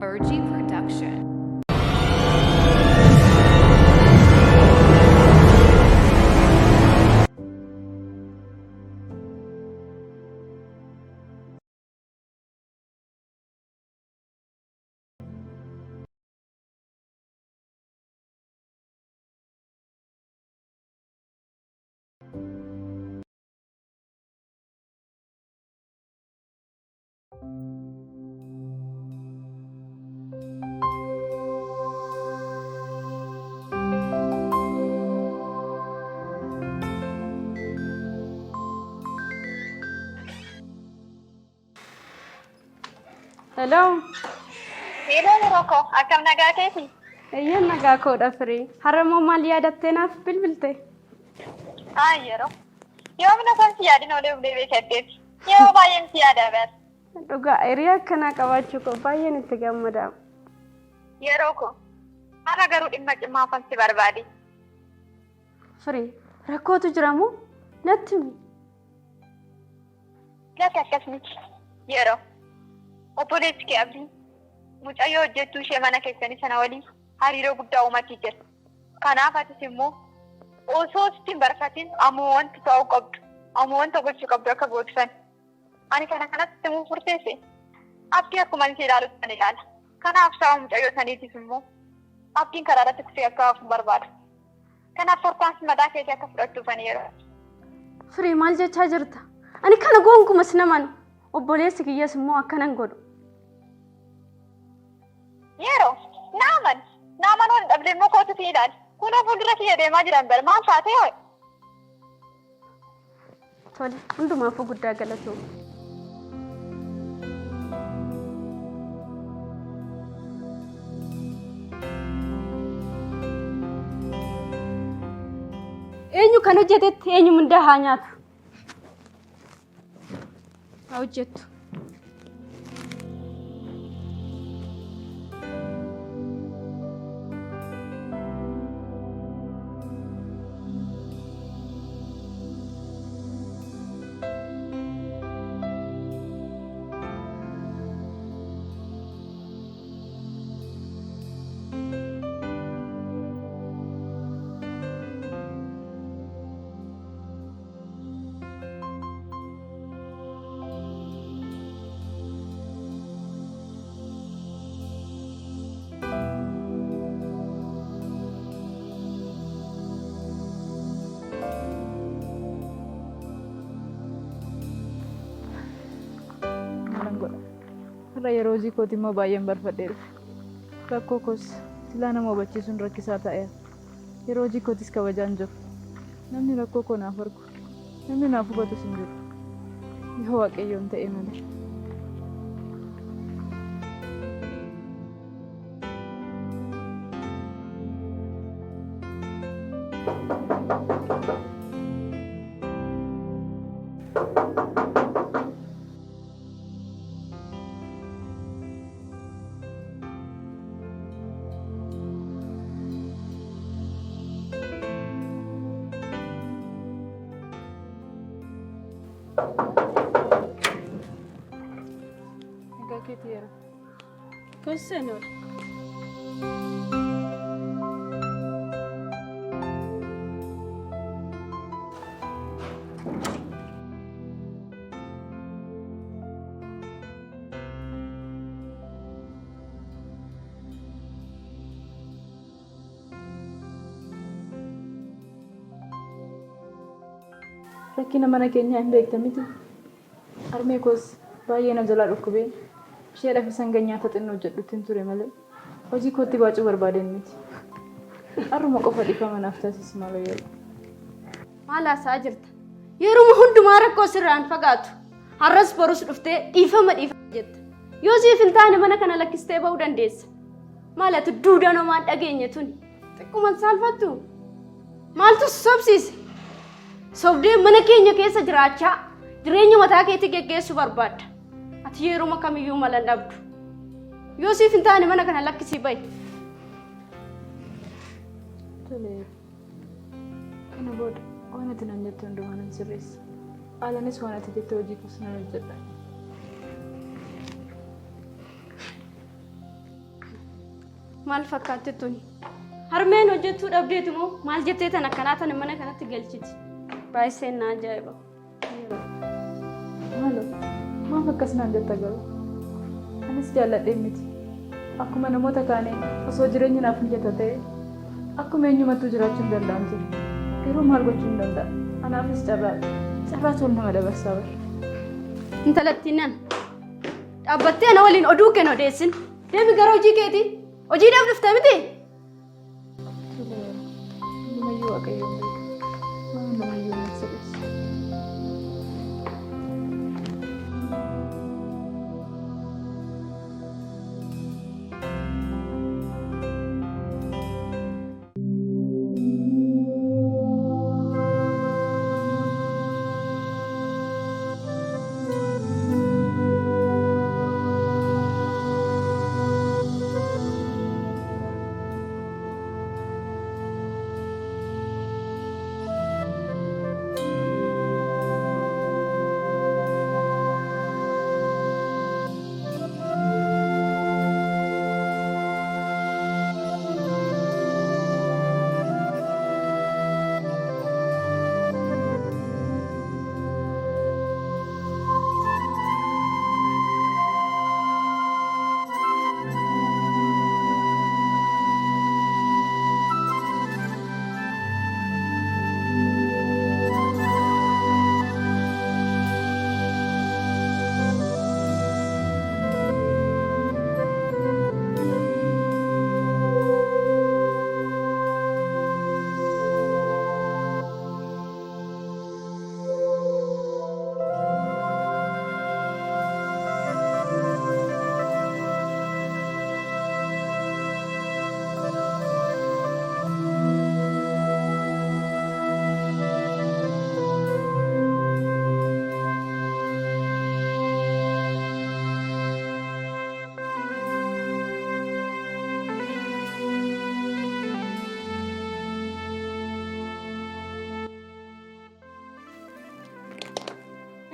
Virgie Production. Hello. Hello Roko, akkam nagaa keeti? Ayyan nagaa koodha firii. Har'ammoo maal yaadattee naaf bilbilte? Yeroo. Yoomna kan si yaadin olee ulee beekatteeti. Yeroo baay'een si yaada bar. Dhugaa hiriyaa akkanaa qabaachuu koo baay'een itti gammada. Yeroo ko. Har'a garuu dhimma cimaafan si barbaade. Firii rakkootu jira moo natti himi? Lati akkas miti. Yeroo. Obboleessi kee abdii. Mucayyoo hojjettuu ishee mana keessanii sana waliin hariiroo guddaa uumatii jira. Kanaaf atis immoo osoo ittiin barfatin ammoo wanti ta'uu qabdu. Ammoo wanta gochuu qabdu akka gootisan. Ani kana kanatti immoo furteesse. Abdii akkuma ishee ilaalutti kan ilaala. Kanaaf sa'a mucayyoo saniitis immoo abdiin karaa irratti kufee akka hafu barbaada. Kanaaf tarkaanfii mataa keetii akka fudhattuufan yeroo. Firii maal jechaa jirta? Ani kana gonkumas naman obboleessi kiyyas immoo akkanan godhu. Yeroo naaman waan dhabdee immoo kootu si ilaali. Kunoo fuuldura kiyya deemaa jiran bar maal taatee ho'i? Tole hundumaafuu guddaa galatooma. Eenyu kan hojjetetti eenyu mindaa haa nyaatu? Haa hojjettu. Har'a yeroo hojii kooti immoo baay'een barfadheera. Rakkoo koos silaa nama hubachiisuun rakkisaa ta'eera. Yeroo hojii kootis kabajaan jiru. Namni rakkoo koo naaf argu. Namni naaf hubatus hin jiru. Yoo Waaqayyoon ta'e malee. Kusenor. Rakkina mana keenyaa hin beekta miti. Harmee koos baay'ee na jalaa dhukkubee ishee lafa sangaa nyaata xinnoo hojjedhuutiin ture malee hojii kootti baacuu barbaadeen miti. Har'uma qofa dhiifama naaf taasisi malee yeroo. Maal haasaa jirta? Yeruma hundumaa rakkoo sirraan fagaatu. Har'as borus dhuftee dhiifama jetta. Yoo siif hin taane mana kana lakkistee ba'uu dandeessa. Maal ati duudaa namaan dhageenye tuni? Xiqquma saalfattu? Maaltu sobsiise? Sobdee mana keenya keessa jiraachaa jireenya mataa keetii geggeessuu barbaadda. Ati yeruma kamiyyuu mala dhabdu. Yoo siif hin taane mana kana lakkisii ba'i. Tole. Kana booda waan ati naan jettu hundumaa nan sirreessa. Alanis waan ati jette hojii kuusi nan hojjedha. Maal fakkaatti tuni? Harmeen hojjettuu dhabdeetu moo maal jettee tan akkanaa tan mana kanatti galchiti? Baay'isee na ajaa'iba. Maalo, maaf akkas naan jetta garuu? Anis jaalladhee miti. Akkuma namoota kaanii osoo jireenyi naaf mijata ta'e akkuma eenyumattuu jiraachuu hin danda'amti. Garuu maal gochuu hin danda'a? Anaafis carraa tol nama dabarsaa bara. Intalattiin nan dhaabbattee ana waliin oduu kennu odeessin. Deemi gara hojii keetii. Hojiidhaaf dhufte miti? Namayyuu waaqayyoon beeku. Waan namayyuu hin sirreessu.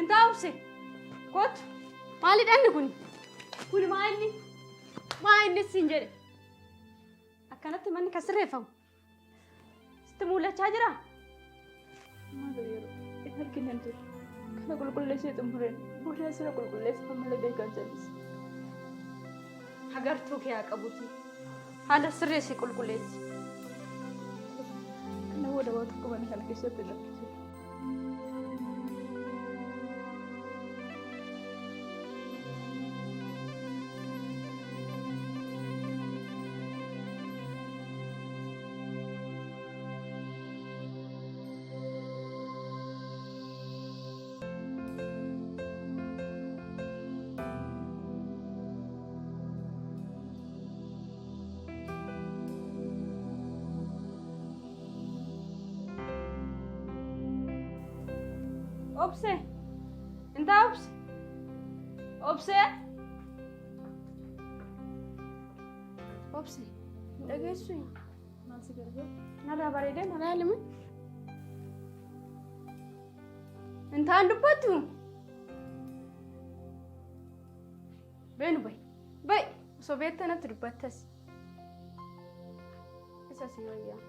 Intaa'ubse kootu maalidhaan kun? Kuni maa inni siin jedhe? Akkanatti manni kan sirreeffamu sitti mul'achaa jira? Maal yeroo hin arginan ture. Kana qulqulleessee xumureen booda sira qulqulleessa malee beekan jallis. Agartuu kee haa qabuuti. Haala sirreessi qulqulleessi. Kana booda waa tokko mana kana keessatti lakkisee. Obse, intaa'ubse, obse, obse, hin dhageessu Maal si gargaaru? narraa bareedee naraa ilmi. Intaan dubbattu. Beenu bai, osoo beektanatti dubbattas. Isa si wayyaa.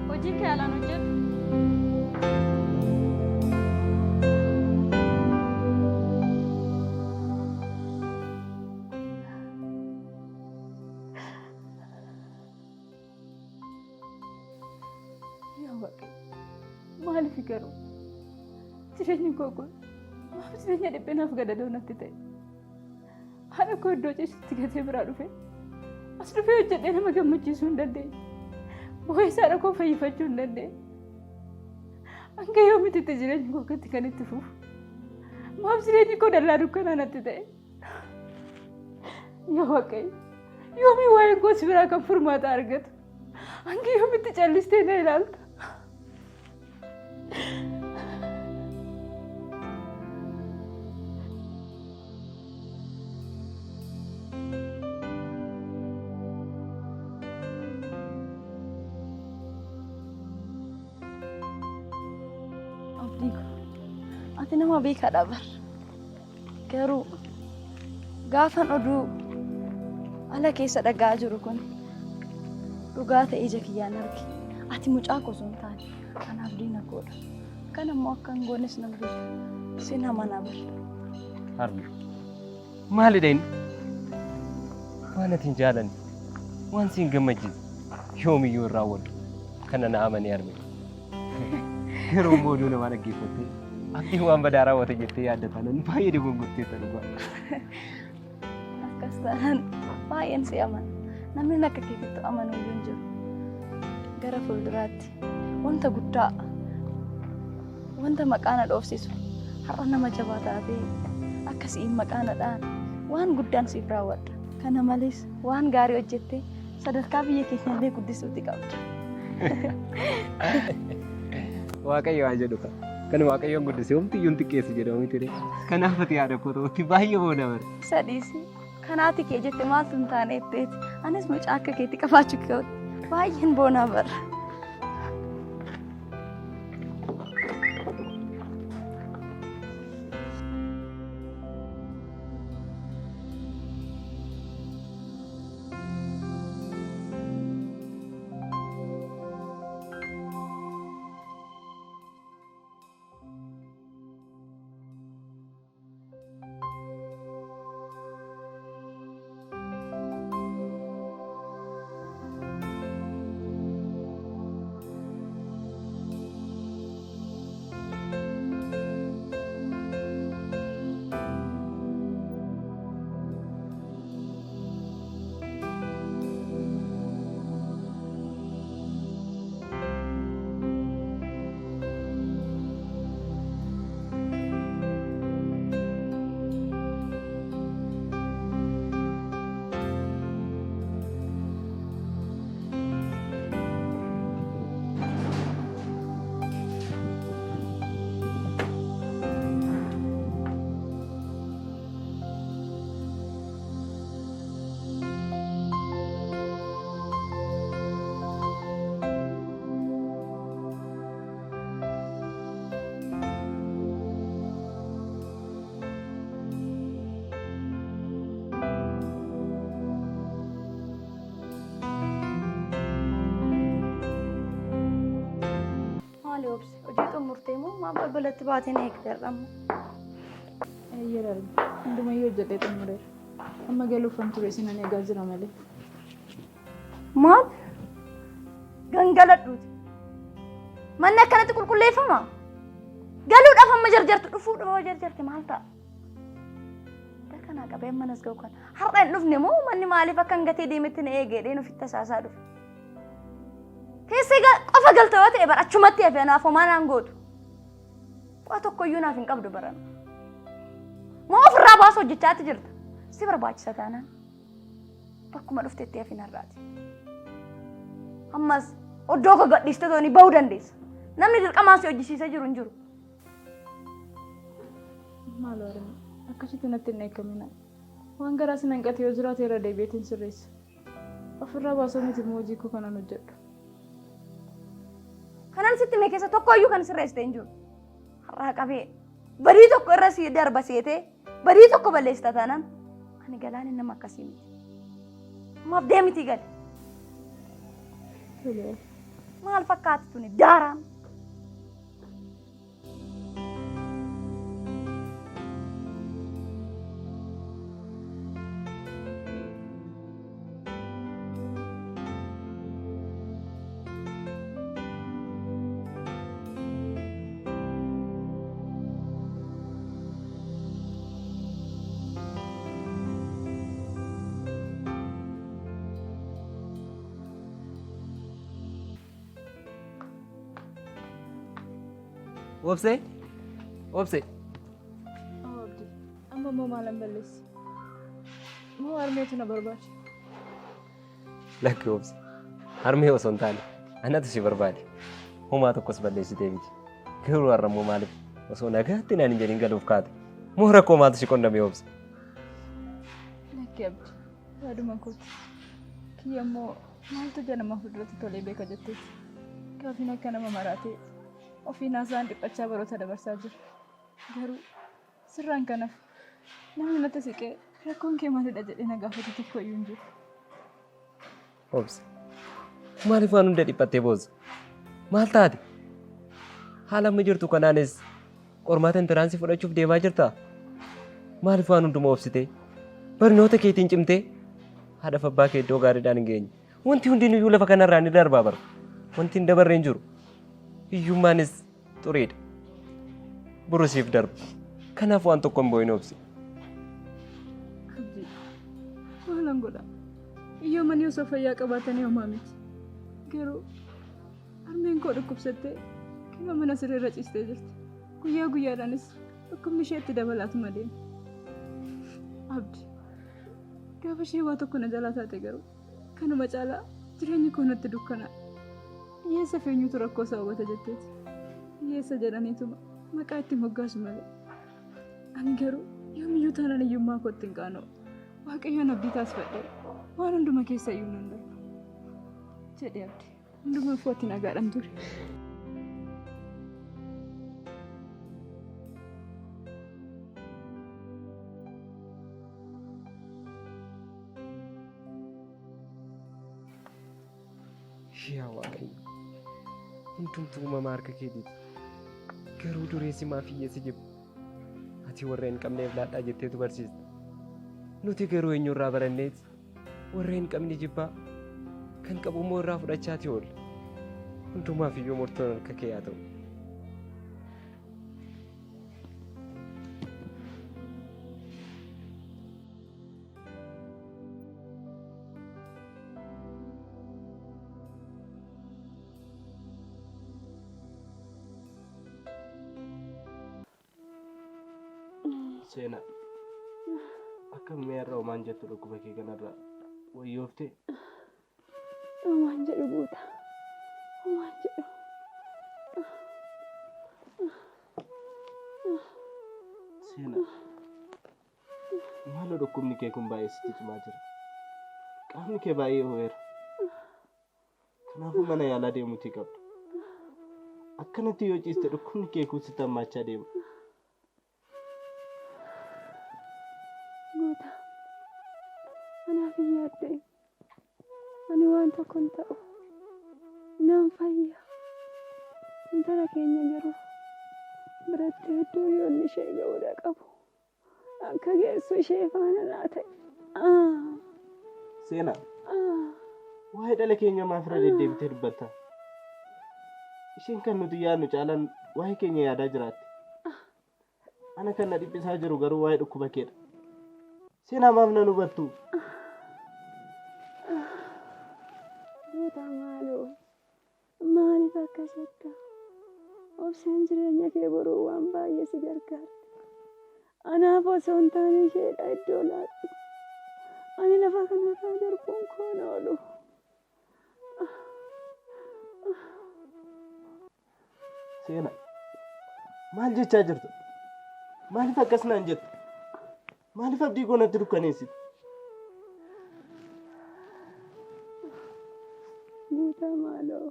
Hojii kee alaan hojjedhu. Yaa Waaqayyo, maaliif garuu jireenyi koo kun maaf jireenya dhiphinaaf gadadoo natti ta'e? Haadha koo iddoo ciisutti gatee biraa dhufe as dhufee hojjedhee nama gammachiisuu hin dandeenye. Boo'ee haadha koo fayyifachuu hin dandeenye. Hanga yoomitti jireenyi koo akkatti kan itti fufu? Maaf jireenyi koo dallaa dukkanaa natti ta'e? Yaa Waaqayyo, yoomii waa'een koos biraa kan furmaata argatu? Hanga yoomitti callistee na ilaalta? ati nama beekaadha bar. Garuu gaafan oduu ala keessa dhagaa jiru kun dhugaa ta'ee ija kiyyaan arge. Ati mucaa koo sun taane kanaaf diina koodha. Kan ammoo akka hin goones nan beeka. Sin hamanaa bar. Harmi maali deen? Waan atiin jaalanne waan siin gammachiise yoomiyyuu irraa waddu kana na amanii harmi. Yeroo mooduu nama dhaggeeffattee abdii waan badaa raawwate jettee yaaddataa nan baay'ee dogongorteetta dhugaa. Akkas taanaan baay'een si amana. Namni akka keetitti amanu iyyuu hin jiru. Gara fuulduraatti wanta guddaa wanta maqaana dhoofsisu har'a nama jabaa taatee akkasiin maqaanadhaan waan guddaan siif raawwadha. Kana malees waan gaarii hojjettee sadarkaa biyya keenyallee guddisuutti qabda. Waaqayyo haa jedhu kan Waaqayyoon guddise homtiyyuun xiqqeessi jedhamu miti. Kanaaf ati yaada koo ta'utti baay'ee boona bara. Sadiisi kanaati kee jette maaltu hin taane etteeti. Anis mucaa akka keetti qabaachuu keewwatti baay'een boonaa bara. Hojii murtee moo maal balbalatti baatee na eegdarramu? Eeyyee hundumayyuu hojjetee xumureera. Amma galuufan ture sinan eegaa jira malee. Maal? Gangaladhuuti. Manni akkanatti qulqulleeffama? Galuudhaaf amma jarjartu dhufuudhaaf jarjarte maal ta'a? Kanaa qabee manas ga'u kan har'a hin dhufne moo manni maaliif akka hin gatee deemetti na eegee nufitti tasaasaa dhufe? Keessee qofa galtoo ta'e bara achumatti hafee naaf homaa naan gootu. Waa tokkoyyuu naaf hin qabdu baran. Moo ofirraa baasuu hojjechaatti jirta? Si barbaachisa taanaan bakkuma dhufteetti hafin har'aati. Ammas oddoo koo gadhiistee tooni bahuu dandeessa. Namni dirqamaan si hojjisiisee jiru hin jiru. Maal warreen akkasitti natti hin eegamina. Waan garaa si hanqate yoo jiraate irra deebi'eetiin sirreessa. Ofirraa baasuu miti moo hojii koo kanan hojjedhu. Kanan sitti mee keessa tokkoyyuu kan sirreessite hin jiru. Har'aa qabee badii tokko irra si darba seetee badii tokko balleessita taanaan ani galaan nama akkasii miti. Maaf deemiti gali. Maal fakkaatti tuni daaraan. Obse? Obse? Oh, Abdi. Amma moo maalan balleessi? Moo harmeetu na barbaade? Lakki obse. Harmee osoo hin taane anatu si barbaade. Homaa tokkos balleessitee miti. Garuu har'a moo maaliif osoo nagaatti naan hin jedhin galuuf kaate? Moo rakkoo maatu si qonname obse? Lakki Abdi. Yaaduma kooti. Kiyya immoo maaltu ganama fuulduratti tolee beeka jetteetti. Gaafiin akka nama maraatee ofii naasaan dhiphachaa baroota dabarsaa jira. Garuu sirraan kanaaf namni natti siqee rakkoon kee maalidha jedhee na gaafatu tokko iyyuu hin jiru. Obsi. Maaliif waan hunda dhiphattee booza? Maal taate? Haala amma jirtu kanaanis qormaata intiraansii fudhachuuf deemaa jirtaa? Maaliif waan hunduma obsitee? Barnoota keetiin cimtee haadha abbaa kee iddoo gaariidhaan hin geenye. Wanti hundinuyyuu lafa kanarraa ni darbaa bara. Wanti hin dabarre hin jiru. Hiyyummaanis xureedha. Burusiif darba. Kanaaf waan tokko hin boo'in obsi. Abdii maalan godha? Hiyyoomanii osoo fayyaa qabaatanii homaa miti. Garuu harmeen koo dhukkubsattee kima mana sirriirra ciistee jirti. Guyyaa guyyaadhaanis dhukkubni isheetti dabalaatuma deema. Abdii gaafa ishee waa tokko na jalaa taate garuu kanuma caalaa jireenyi koo natti dukkanaa. Hiyyeessa feenyuutu rakkoo isaa hubata jetteeti. Hiyyeessa jedhaniituma maqaa itti moggaasu malee. Ani garuu yoomiyyuu taanaan hiyyummaa kootti hin qaana'u. Waaqayyoon abdii taasifadhee waan hunduma keessa iyyuu nan darba. Jedhee abdii hunduma uffatti nagaadhaan ture. Yaa Waaqayyo. Hundumtuu uumamaa harka keetiiti. Garuu dureessi maaf hiyyeessi jibba? Ati warra hin qabneef laadhaa jetteetu barsiista. Nuti garuu eenyurraa baranneeti warra hin qabne jibbaa kan qabu immoo irraa fudhachaati oolla. Hundumaaf iyyuu murtoon harka kee haa ta'u. Seenaa akkam meerra homaan jettu dhukkuba kee kanarraa wayyooftee? Homaan jedhu guuta. Homaan jedhu. Seenaa maaloo dhukkubni kee kun baay'ee sitti cimaa jira. Qaamni kee baay'ee ho'eera. Kanaafuu mana yaalaa deemuutii qabdu. Akkanatti yoo ciiste dhukkubni kee kun sitti hammaachaa deema. Guuta. Anaaf hin yaaddee. Ani waan tokko hin ta'u. Naan fayya. Intala keenya garuu biratti hedduu yoonni ishee ga'uudha qabu. Akka geessu ishee faana naa ta'e. Seenaa waa'ee dhala keenya maaf irra deddeebitee dubbatta? Isheen kan nuti yaadnu caalaan waa'ee keenya yaadaa jiraatti. Ana kan na dhiphisaa jiru garuu waa'ee dhukkuba keedha. Seenaa maaf nan hubattu? Guuta maaloo maaliif akkas jetta? Obseen jireenya kee boruu waan baay'ee si gargaarti. Anaaf osoo hin taane isheedha iddoo laadhu. Ani lafa kanarraa darbuun koon oolu. Seenaa maal jechaa jirtu? Maaliif akkas naan jettu? Maaliif abdii koo natti dukkaneessitu? Guutaa maaloo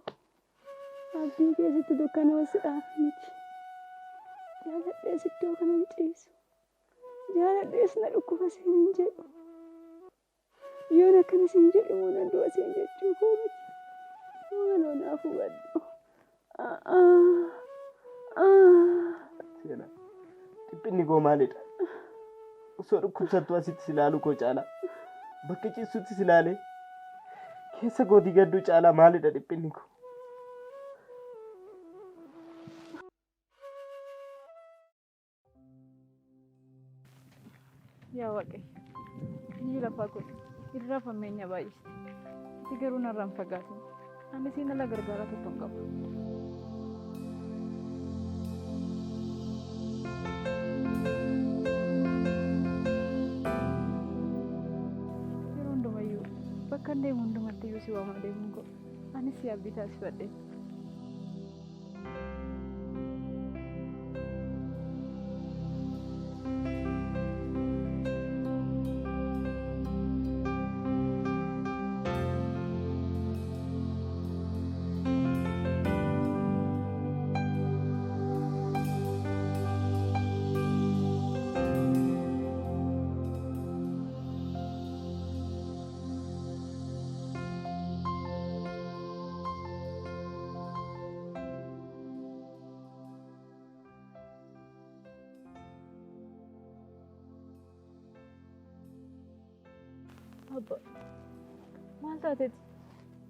abdii keessatti dukkanoosudhaaf miti. Jaaladhees iddoo kanan ciisu. Jaaladhees na dhukkuba siin hin jedhu. Yoon akkana siin jedhu immoo nan du'a siin jechuu koo miti. Maaloo naaf hubadhu. Seenaa dhiphinni koo maalidha? Osoo dhukkubsattu asitti si ilaalu koo caalaa bakka ciisutti si ilaalee keessa gootii gadduu caalaa maalidha dhiphinni koo? Yaa Waaqayyo, biyyi lafaa kun irraa fammeenya baay'iste. Ati garuu narraan fagaatin. Ani siin ala gargaaraa tokko hin qabu. Yeroo hundumayyuu bakka hin deemu hundumatti iyyuu si waamaa deemuun koo anis si abdii taasifadhee. Abba, maal taateeti?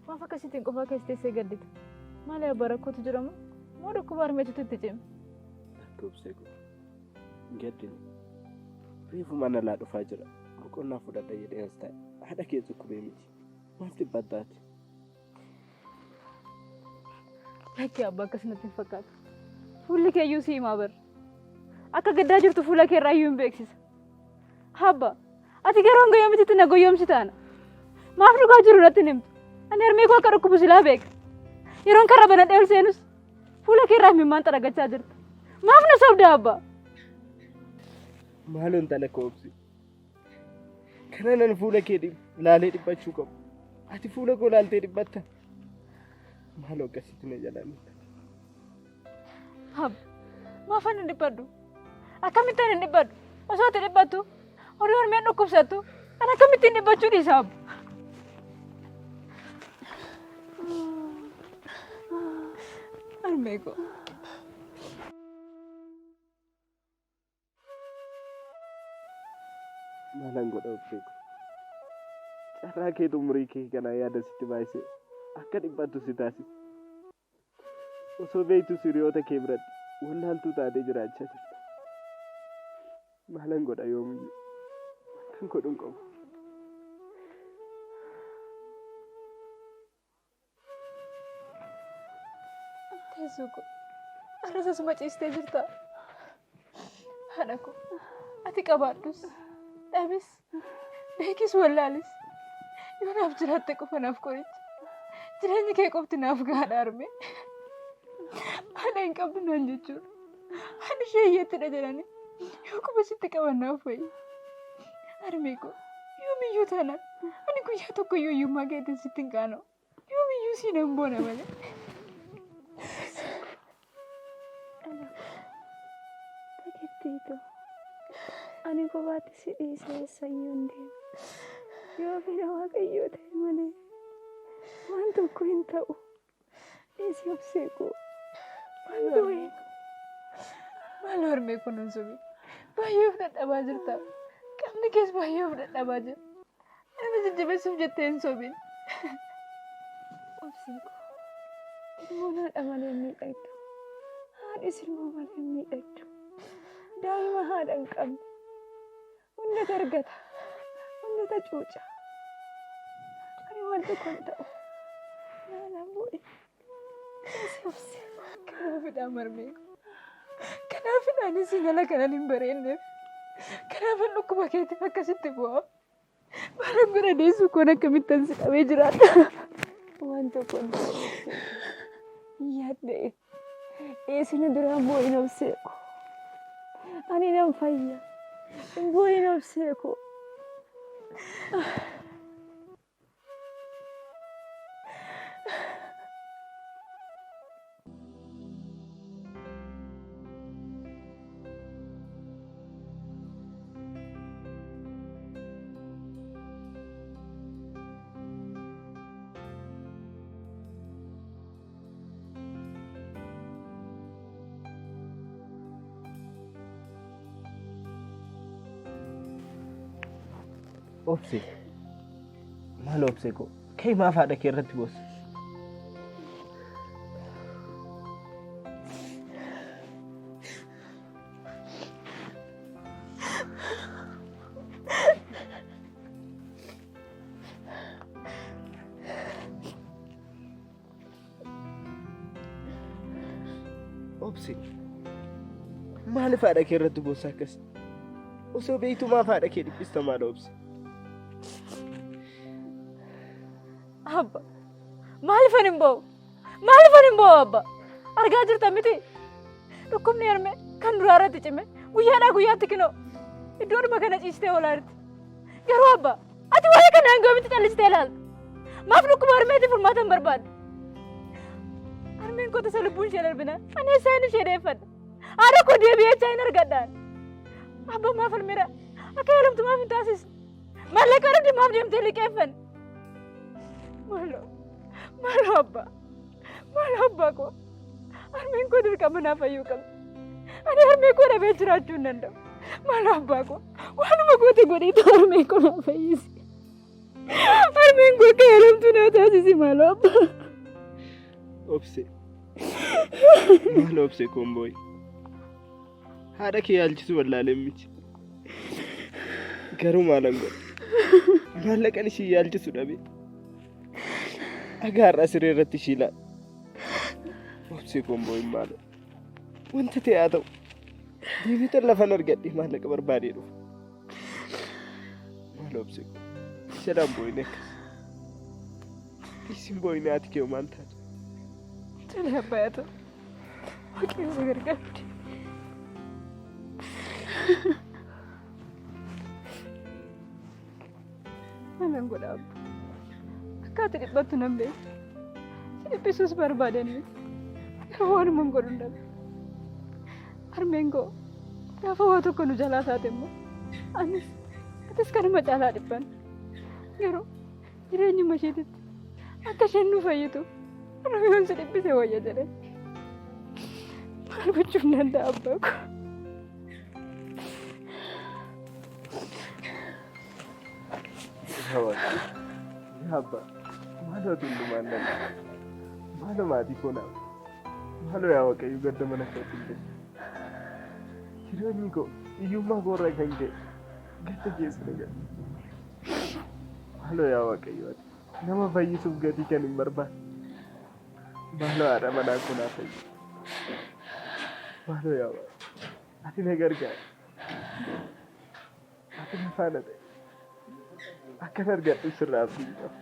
Maaf akkasitiin qofaa keessa teessee gaddita? Maali abbaa rakkootu jiramu? Moo dhukkuba harmeetutu itti cime? Dhukkubsee kun gaddini. Reefu mana laa dhufaa jira. Boqonnaa fudhadha jedhee as taa'e. Haadha kee dhukkubee miti. Maaf dhibbattaati? Lakkii abbaa akkasumatti hin fakkaatu. Fuulli keeyyuu si himaa bara. Akka gaddaa jirtu fuula kee irraa iyyuu hin beeksisa. Abba, ati garuu hanga yoomititti na goyoomsi taana. Maaf dhugaa jiru natti hin himtu. Ani harmee koo akka dhukkubu silaa beeka. Yeroon karra banadhee ol seenus fuula kee irraa himimmaan xaragachaa jirta. Maaf na sobda abbaa. Maaloon tala koobsi. Kana nan fuula kee laalee dhibbachuu qabu. Ati fuula koo laaltee dhibbatta. Maaloo akkasitti na jalaan. Abba, maaf ani dhibbadhu? Akkamittiin hin dhibbadhu? Osoo ati dhibbattu, horii harmeen dhukkubsattu, ani akkamittiin dhibbachuu dhiisa abba? Harmee koo. Maalan godha beeku. Carraa kee umurii kee kana yaada sitti baay'isee akka dhibbattu si taasisa. Osoo beektu hiriyoota kee biratti wallaaltuu taatee jiraachaa jirta. Maalan godha yoomiyyuu kan godhuun qabu. Teessoo koo arras asuma ciistee jirta. Haadha koo ati qabaadhus dhabis beekis wallaalis yoo naaf jiraatte qofa naaf qoricha. Jireenyi kee qofti naaf gahaadha harmee. Haadha hin qabdu naan jechuudha. Haadha ishee hiyyeettidha jedhanii yoo quba sitti qaban naaf wayya. Harmee koo yoomiyyuu taanaan ani guyyaa tokko hiyyummaa keetiin sitti hin qaana'u. Yoomiyyuu siin hin boona malee. Tito, ani kophaatti si dhiisee sayyoo hin deemu. Yoo fedha Waaqayyoo ta'e malee waan tokko hin ta'u. Dhiisii obsee koo waan ta'e. Maal harmee kun hin sobi? Baay'ee of dadhabaa jirta. Qabni kees baay'ee of dadhabaa jira. Nama jajjabeessuuf jettee hin sobiin. Obsee koo ilmoo haadha malee hin miidhagdu. Haadhis ilmoo malee hin miidhagdu. Daa'ima haadha hin qabne. Hunda argata. Hunda cuuca. Ani waan tokko hin ta'u. Naalaan bu'e. Dhiisii obsee koo. Kanaafidhaan harmee koo. Kanaafidhaan isin ala kanan hin bareenneef. Kanaafan dhukkuba keetiif akkasitti bu'aa. Maalan godha deessuu koon akkamittan si dhabee jiraata. Waan tokko hin ta'u. Yaadde. Dhiisina duraan bu'in obsee koo. Ani nan fayya. Bu'in obsee koo. Obsee. Maal obsee koo? Kee maaf haadha kee irratti boossa? Obsee. Maaliif haadha kee irratti boossa akkas? Osoo beektu maaf haadha kee dhiphista maal obsee? Abba, maalifan hin ba'u? Maalifan hin ba'u abba? Argaa jirta miti? Dhukkubni harmee kan duraa irratti cime guyyaadhaa guyyaatti kinoo iddoodhuma kana ciistee oolaa jirti. Garuu abba, ati waa'ee kana hanga yoomitti callistee ilaalta? Maaf dhukkuba harmeetiif furmaata hin barbaadde? Harmeen koo tasa lubbuun ishee darbinaan ani eessaan ishee deeffadha. Haadha koo deebi'eechaa hin argadhaan. Abba maaf harmeera akka yaalamtu maaf hin taasisne? Maallaqa dhabde maaf deemtee liqeeffanne? Maalo abba. Maalo abba koo. Harmeen koo dirqama naaf fayyuu qabdi. Ani harmee koo dhabee jiraachuu hin danda'u. Maalo abbaa koo. Waanuma goote godhiitu harmee koo naaf fayyisi. Harmeen koo akka heerumtu naa taasisi maal abba. Obse. Maal obse kombooyi. Haadha kee yaalchisu wallaalee miti. Garuu maalan godhe. Maallaqan ishii yaalchisu dhabe. Agaarraa siree irratti ishii laala. Obse kombooyi maalo. Wanta ta'e haa ta'u. Deebiitan lafan argadhe maallaqa barbaadee dhufu. Maal obse koo. Jedhaan booyine akkas. Isin booyine ati kee maal taate? Tole abbaa ta'u. Waaqayyo gargaarti. Maalan godha abba. Akka ati dhiphattu nan beeku. Si dhiphisuus barbaadanii. Garuu waanuma hin godhu hin dhabe. Harmeen koo gaafa waa tokko nu jalaa taate immoo atis kanuma caalaa dhiphan. Garuu jireenyuma isheetitti akka isheen nu fayyitu Rabbiin si dhibbise wayya jedhe. Maal gochuuf danda'a abbaa koo? Abba, maaloo tullumaan nan maaloo maatii koo naaf maaloo yaa Waaqayyo gadda mana kootti hin jiru. Jireenyi koo hiyyummaa koorraa kan ka'e gadda keessa na gala. Maaloo yaa Waaqayyo ati nama fayyisuuf gatii kan hin barbaanne. Maaloo haadha manaa koo naaf fayyisu. Maaloo yaa Waaqayyo ati na gargaari. Ati na faana ta'e. Akkan argadhu sirraa abdii qaba.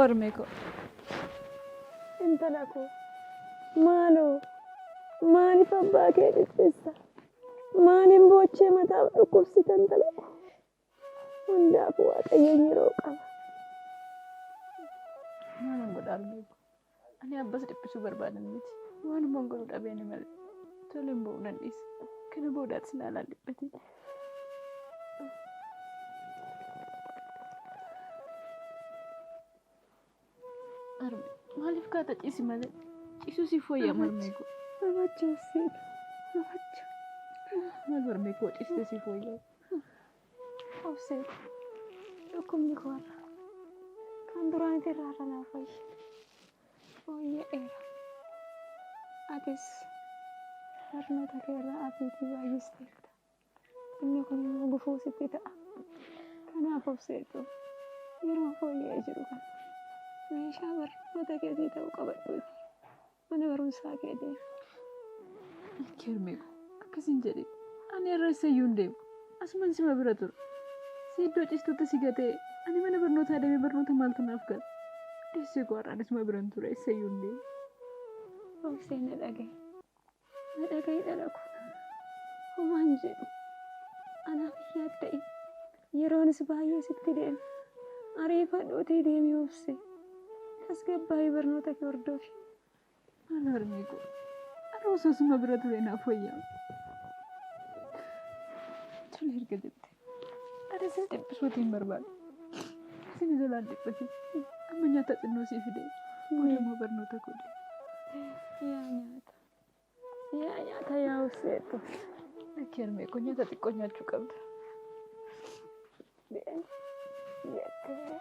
Ormi koo. Intala koo maaloo maaliif abbaa kee dhiphisa? Maaliin boochee mataaf dhukkubsitan intala koo? Hundaafuu Waaqayyoon yeroo qaba. Maalan godha harmee koo? Ani abbas dhiphisuu barbaadan miti. Waanuma godhu dhabeeni malee. Tole hin bo'u nan dhiisa. Kana boodaatis naalaan dhiphatee. Maaliif kaata ciisi malee? Ciisuu siif wayyaa harmee koo. Namachuusiidha. Namachu. Maal harmee koo ciistee siif wayyaa? Obsee dhukkubni koorra kan duraanitti irraa kanaaf wayya. Fooyya'eera. Atis barnoota keerraa abiitii baay'isteerta. Inni kun immoo gufuu sitti ta'a. Kanaaf obseetu yeroo fooyya'ee jiru kana meeshaa barnoota keetii ta'uu qabadhuuti. Mana barumsaa kee deema. Harmee koo akkasiin jedhe ani irra isayyuu hin deemu. Asumaan sima bira tura. Si iddoo ciistuutti si gatee ani mana barnootaa deemee barnoota maaltu naaf gala? Deessee koo har'aan isuma biran tura isayyuu hin deemu. Obsee na dhagaye. Na dhagaye dhala koo. Homaan jedhu. Anaaf yaadda'i. Yeroonis baay'ee sitti deema. Ariifadhuutii deemee obsee. Tasgabbaa'ii barnoota kee hordoofi. Maal harmee koo? Ani osoo suma bira ture naaf wayyaa. Tole erga jette. Ani isin dhiphisuutii hin barbaadu. Isin jalaan dhiphate. Amma nyaata xinnoo sii fide. Booda immoo barnoota koo deema. Yaa nyaata. Yaa nyaata yaa obseetu. Akka harmee koo nyaata xiqqoo nyaachuu qabda. Jettee.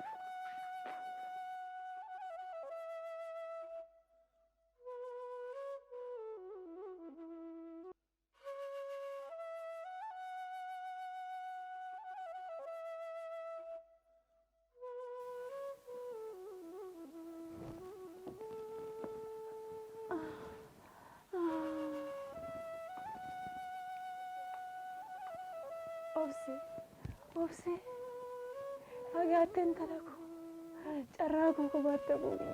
Obsee fagaattee intala koo carraa koo qabaatte bu'u.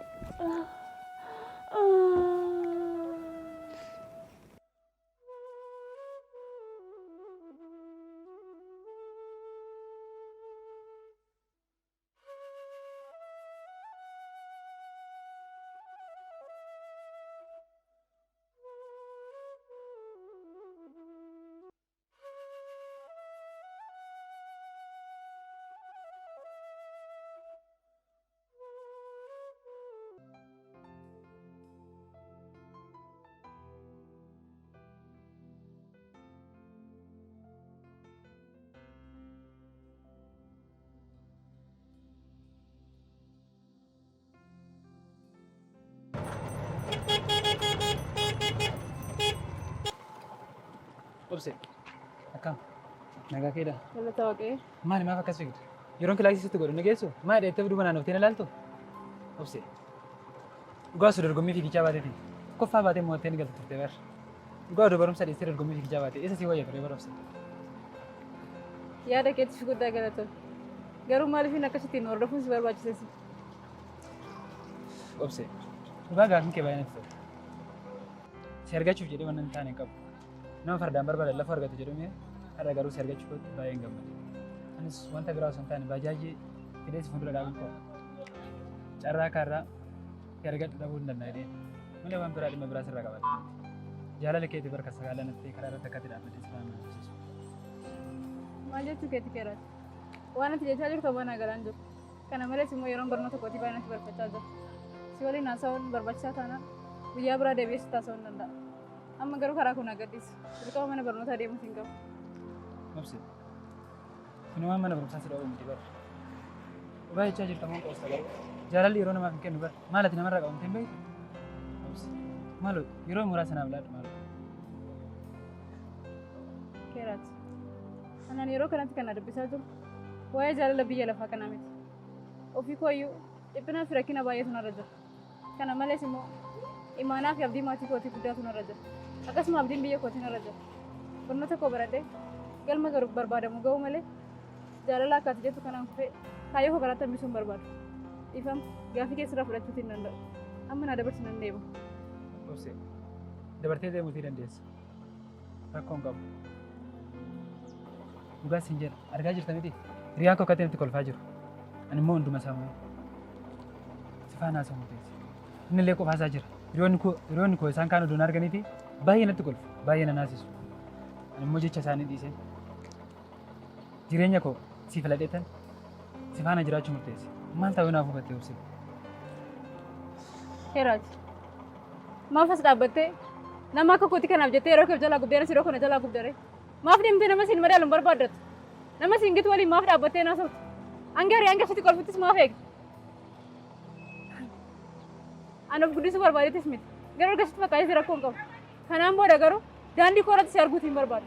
Obse. Akkam. Nagaa keedha. Galata waaqee. Maali maaf akkas fiigdu? Yeroon kilaasii sitti godhu ni geessu? Maali dheettee duuba naannooftee na ilaaltu? Obse. Dhugaa osoo dorgommii fiigichaa baateeti. Koffaa baatee mo'attee ni galtu turte bara. Dhugaa odoo barumsa dhiistee dorgommii fiigichaa baate isa si wayya ture bara obse. Yaada keetiif guddaa galatoon. Garuu maaliif akkasittiin hordofuun si barbaachises? Obse. Dhugaa gaaffiin kee baay'ee natti tola. Si argachuuf jedhee waan hin taane hin qabu. Nama fardaan barbaadan lafa argatu jedhamee har'a garuu si argachuu kootti baay'ee hin gammadu. Anis wanta biraa osoo hin taane baajaajii fidee si fuuldura dhaabuun qaba. Carraa kaarraa si argadhu dhabuu hin danda'a jedhee malee waan biraa dhimma biraa sirraa qabata. Jaalala keetii barka sagaalaan ta'e karaa irratti akkatti dhaabbatee si faana agarsiisu. Maal jechuu keetii keeraati? Waan ati jechaa jirtu waan agalaan jiru. Kana malees immoo yeroon barnoota kootii baay'ee natti barfachaa jira. Si waliin haasa'uun barbaachisaa taanaan guyyaa biraa deebi'ee si taasisuu hin danda'a. Amma garuu karaa kun agarsiisa. Dirqama mana barnootaa deemuus hin qabu. Obse. Kun waan mana barumsaa si dha'uu miti bara. Dhugaa jechaa jirta moo qoostaa garuu jaalalli yeroo namaaf hin kennu bara. Maal ati namarraa qabamtee hin beektu? Obse. Maaloo yeroo muraasa naaf laadhu maaloo. Keeraati. Anaan yeroo kanatti kan na dubbisaa jiru waa'ee jaalala biyya lafaa kanaa miti. Ofii kooyyuu dhiphinaa fi rakkina baay'eetu narra jira. Kana malees immoo imaanaa fi abdii maatii kootii guddaatu narra jira. Akkasuma abdiin biyya kootii narra jira. Barnoota koo baradhee galma barbaadamu ga'uu malee jaalala akka ati jettu kanaan kufee kaayyoo koo karaatti hambisuu hin barbaadu. Dhiifama gaaffii keessirraa fudhachuutii hin danda'u. Amma na dabarsi nan deema. Obse. Dabartee deemuutii dandeessa. Rakkoon qabu. Dhugaa siin jedha argaa jirta miti hiriyaan koo akkatti kolfaa jiru. Ani immoo hunduma isaa moo'e. Si faana haasa'u murteessi. Inni illee qofaasaa jira. Hiriyoonni koo isaan kaan odoon arganiiti baay'ee natti kolfu baay'ee na naasisu. Ani immoo jecha isaanii dhiisee jireenya koo si filadheetan si faana jiraachuu murteessi. Maal ta'uu naaf hubattee obse. Keeraati. Maaf as dhaabbattee nama akka kootii kanaaf jettee yeroo keef jalaa gubdee yeroo kana jalaa gubdare. Maaf deemtee nama siin madaaluun barbaaddatu. Nama siin gitu waliin maaf dhaabbattee na sooftu. Hanga hiriyaan keessatti kolfuttis maaf eegdu. Ani of guddisuu barbaadeetis miti. Garuu akkasitti fakkaatee si rakkoon qabu. Kanaan booda garuu daandii koo irratti si arguutii hin barbaadu.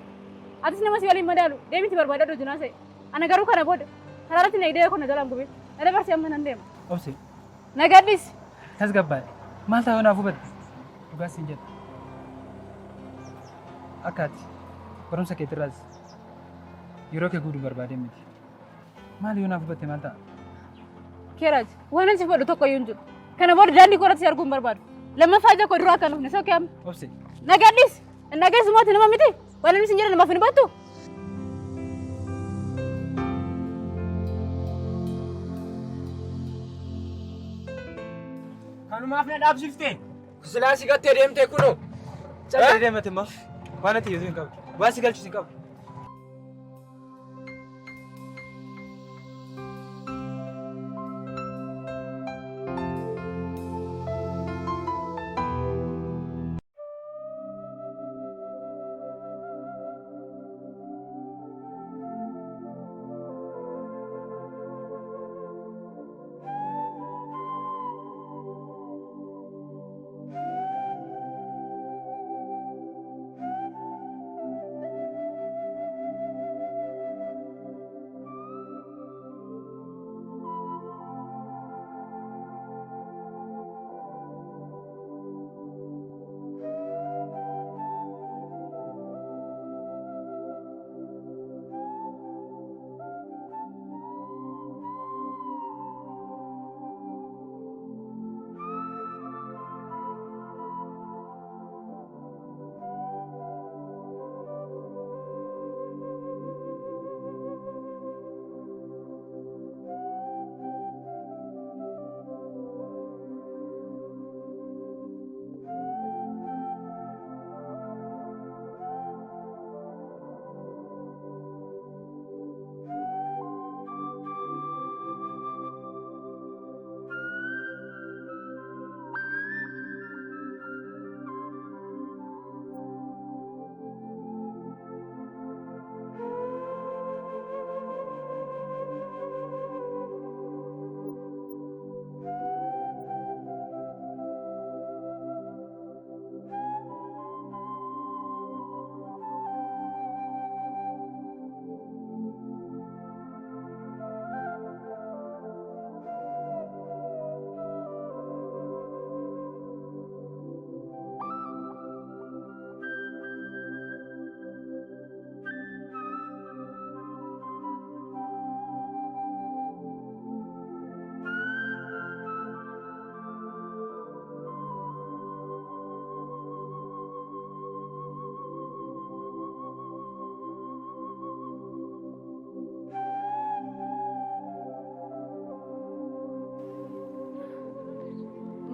Atis nama si waliin madaalu deemiti barbaadadhu junaa se'e. Ana garuu kana booda karaa irratti na idee koo na jalaan gubee. Na dabarsee amma nan deema. Obse. Na gaddisi. Tasgabbaadhe. Maal ta'uu naaf hubatte? Dhugaa siin jedha. Akka ati barumsa keetirraas yeroo kee guutuu barbaadee miti. Maal yoo naaf hubatte maal ta'a? Keeraati. Waan ani si fudhu tokko iyyuu hin jiru. Kana booda daandii koo irratti si arguu hin barbaadu. Lammaffaa ija koo duraa akka nufne soo kee'amu. Obse. Na gaddisi. Na geessumaati nama miti. Waan inni sin jedhan namaaf hin battu. Kanumaaf na dhaabsiftee? Silaasii gattee deemtee kunoo. Callee deemate immoo waan ati yeesuu hin qabu. Waan si galchus hin qabu.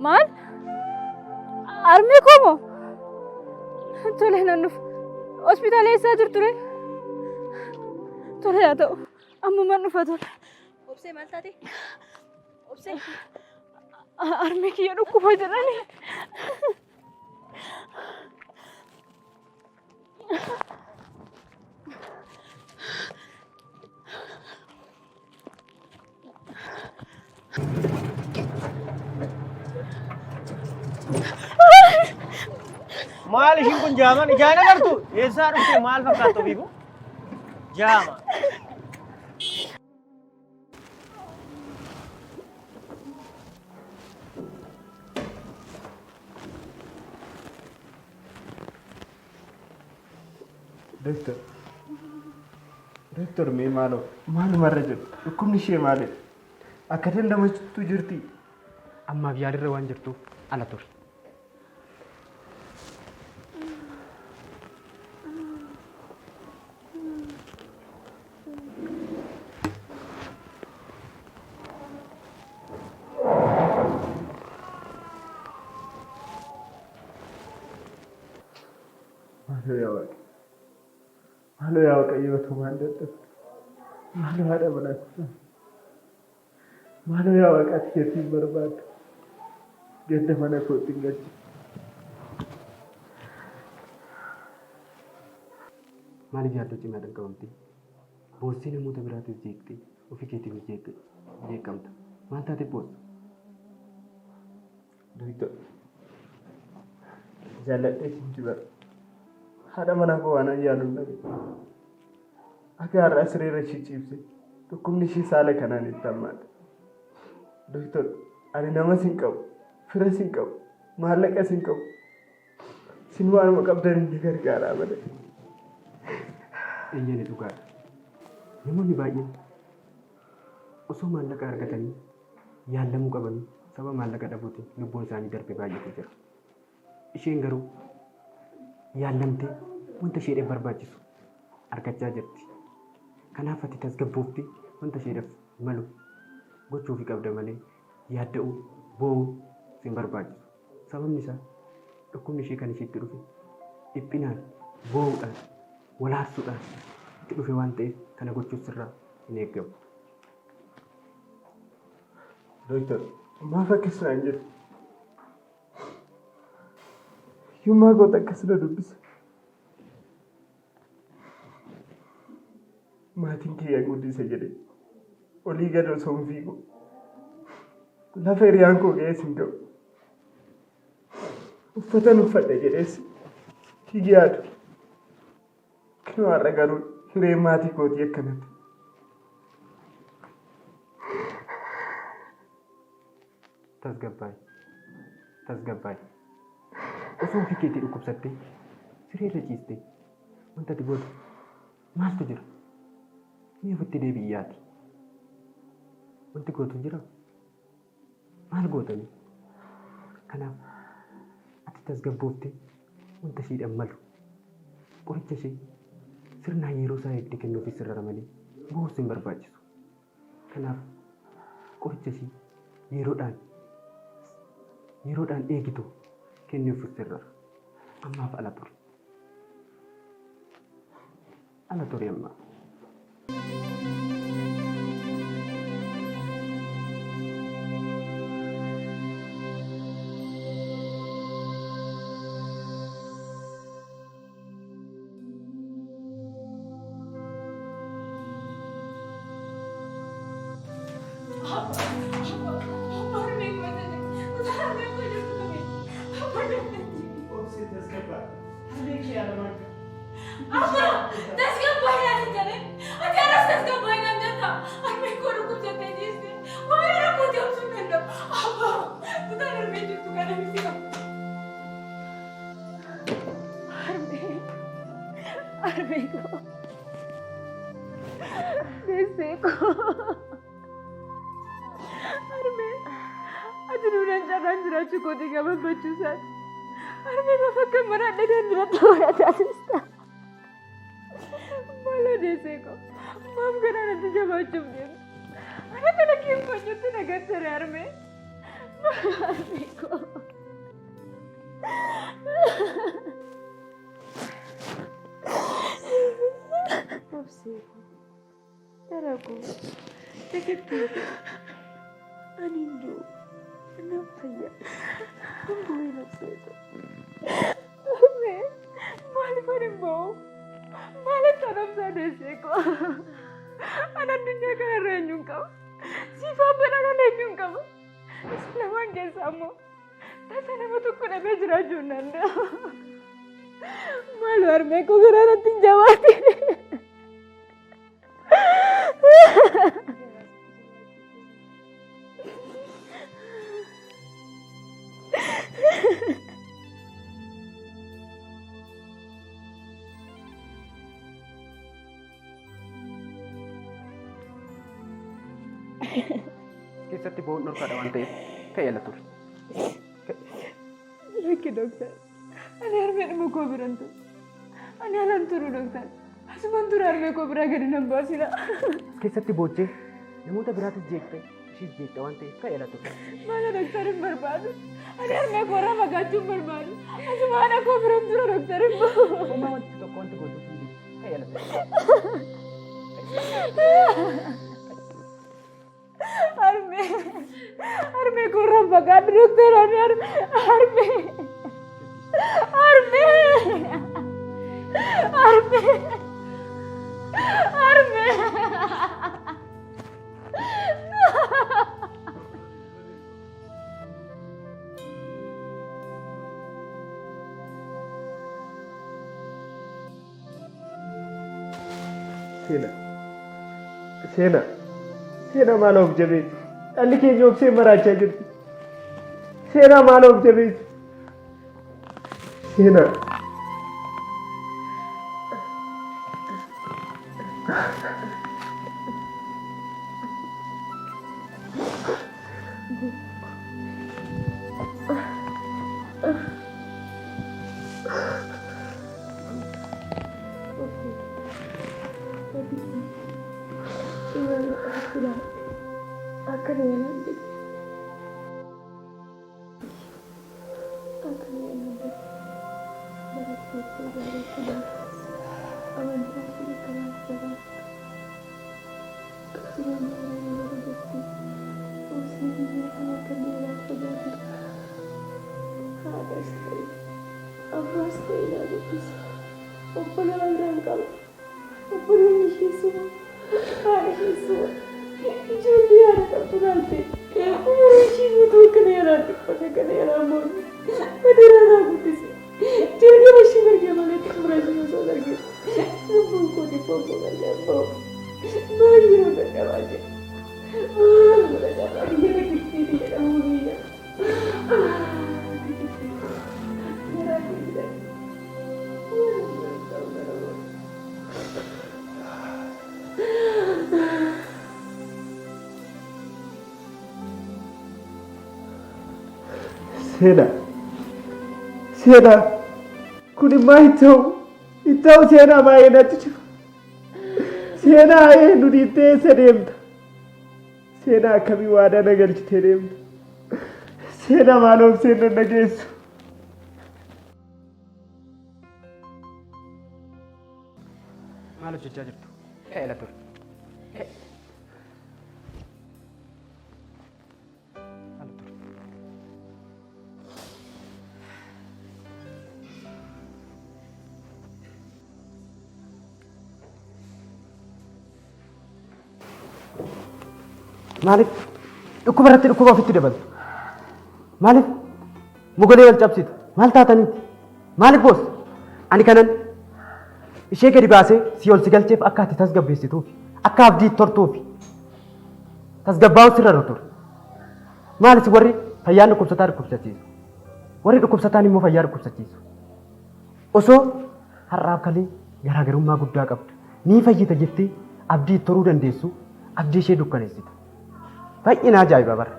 Maal? Armee koo moo? Tole nan dhufa. Hospitaala eessaa jirtu ree? Tole haa ta'u. Ammumaan dhufa tole. Obsee maal taate? Obsee. Armee kiyya dhukkuba jedhani. Maal ishiin kun jaaman ijaan agartu eessaa dhufte maal fakkaattu biiku jaama. Doktor mee maaluma irra jiru dhukkubni ishee maali? Akka dandamachuu jirti. Ammaaf yaalirra waan jirtuuf ala ture. Maalo yaa Waaqayyoo tumaan dadhabdu. Maalo haadha manaa. Maalo yaa Waaqaatti keetiin barbaaddu. Ganda mana kootiin galchi. Maaliif yaaddoo cimaa dhaqqabamti? Boossii namoota biraatiif jeeqxee ofii keetiif jeeqamta. Maal taate boossa? Doktor jaalladhee siin jibara. Haadha manaa koo waan ayyaaluun dhabe. Akka har'aa sireera ishee ciibse dhukkubni ishee saala kanaan itti hammaadha. Doktor ani nama sin qabu, fira sin qabu, maallaqa sin qabu. Sin waanuma qabdan inni gargaaraa malee. Eeyyanii dhugaadha. Namoonni baay'een osoo maallaqa argatanii yaalamuu qabanii sababa maallaqa dhabuutiin lubbuun isaanii darbe baay'eetu jira. Isheen garuu yaalamtee wanta isheedhaaf barbaachisu argachaa jirti. Kanaaf ati tasgabbooftee wanta isheedhaaf malu gochuufii qabda malee yaadda'uu boo'uu sin barbaachisu. Sababni isaa dhukkubni ishee kan isheetti dhufe dhiphinaan boo'uudhaan walaarsuudhaan itti dhufe waan ta'eef kana gochuuf sirraa hin eeggamu. Doktor maaf akkasuma hin jirtu? Hiyyummaa goota akkasuma dubbisa. Maatiin kiyya guddisa jedhee olii gad osoo hin fiigu lafa hiriyaan koo ga'ees hin ga'u. Uffatan uffadhe jedhees hin yaadu. Kinoo har'a garuu hireen maatii kootii akkanatti. Tasgabbaayi. Osoo ofii keetii dhukkubsattee sireerra ciistee wanta ati gootu maaltu jira? Mee ofitti deebi'i yaadi. Wanti gootu jira? Maal gootanii? Kanaaf ati tasgabbooftee wanta isheedhaan malu qoricha ishee sirnaan yeroo isaa eegdee kennuufii sirra malee boos hin barbaachisu. Kanaaf qoricha ishee yeroodhaan eegitu kennuufii sirra. Ammaaf ala ture. Ala ture ammaa. Nafsi ko. Tara ko. Sakit ko. Anindo. Anak kaya. Ang buhay nafsi ko. Ame, mahal ko rin mo. Mahal tanam sa desi ko. Anak dunia ka na rin yung ka. Sifa ba na rin yung ka? Islaman kesa mo. Tasana mo tukko na bejra junanda. Maluar me ko gara natin jawati. Keessatti boon dhorkaadha waan ta'eef ka'eela ture. Lakki doktor. Ani harmee dhuma koo biran ture. Ani alan turu doktor. Asuman ture harmee koo biraa gadi nan baasina. Keessatti boochee namoota biraatis jeeqxe ishiis jeeqxa waan ta'eef ka'eela ture. Mana doktor hin barbaadu. Ani harmee koo irraa fagaachuu hin barbaadu. Asuma ana koo biran ture doktor hin bahu. Homaa wanti tokko wanti gootuuf hin jiru ka'eela ture. Arme kurang bagat dokter ani arme Sena maal of jabeeti. Dhalli keenya obsee maraachaa jirti. Seenaa maal of jabeeti. Seenaa. Seenaa kun immaa itta'u seenaa baay'ee natti jiru. Seenaa nu dhiittee eessa deemta? Seenaa akkamii waadaa na galchitee deemta? Seenaa maal obseen nan dhageessu? Maal hojjechaa jirtu? Ka'eela ture. Maaliif dhukkuba irratti dhukkuba ofitti dabaltu? Maaliif mugolee wal cabsitu? Maal taataniiti? Maaliif boos? Ani kanan ishee gadi baasee si ol si galcheef akka ati tasgabbeessituufi akka abdii tortuufi tasgabbaa'u sirra ture. Maalis warri fayyaa dhukkubsataa dhukkubsachiisu? Warri dhukkubsataan immoo fayyaa dhukkubsachiisu. Osoo har'aaf kalee garaagarummaa guddaa qabdu ni fayyita jettee abdii toruu dandeessu abdii ishee dukkaneessita. Baay'een ajaa'iba bara.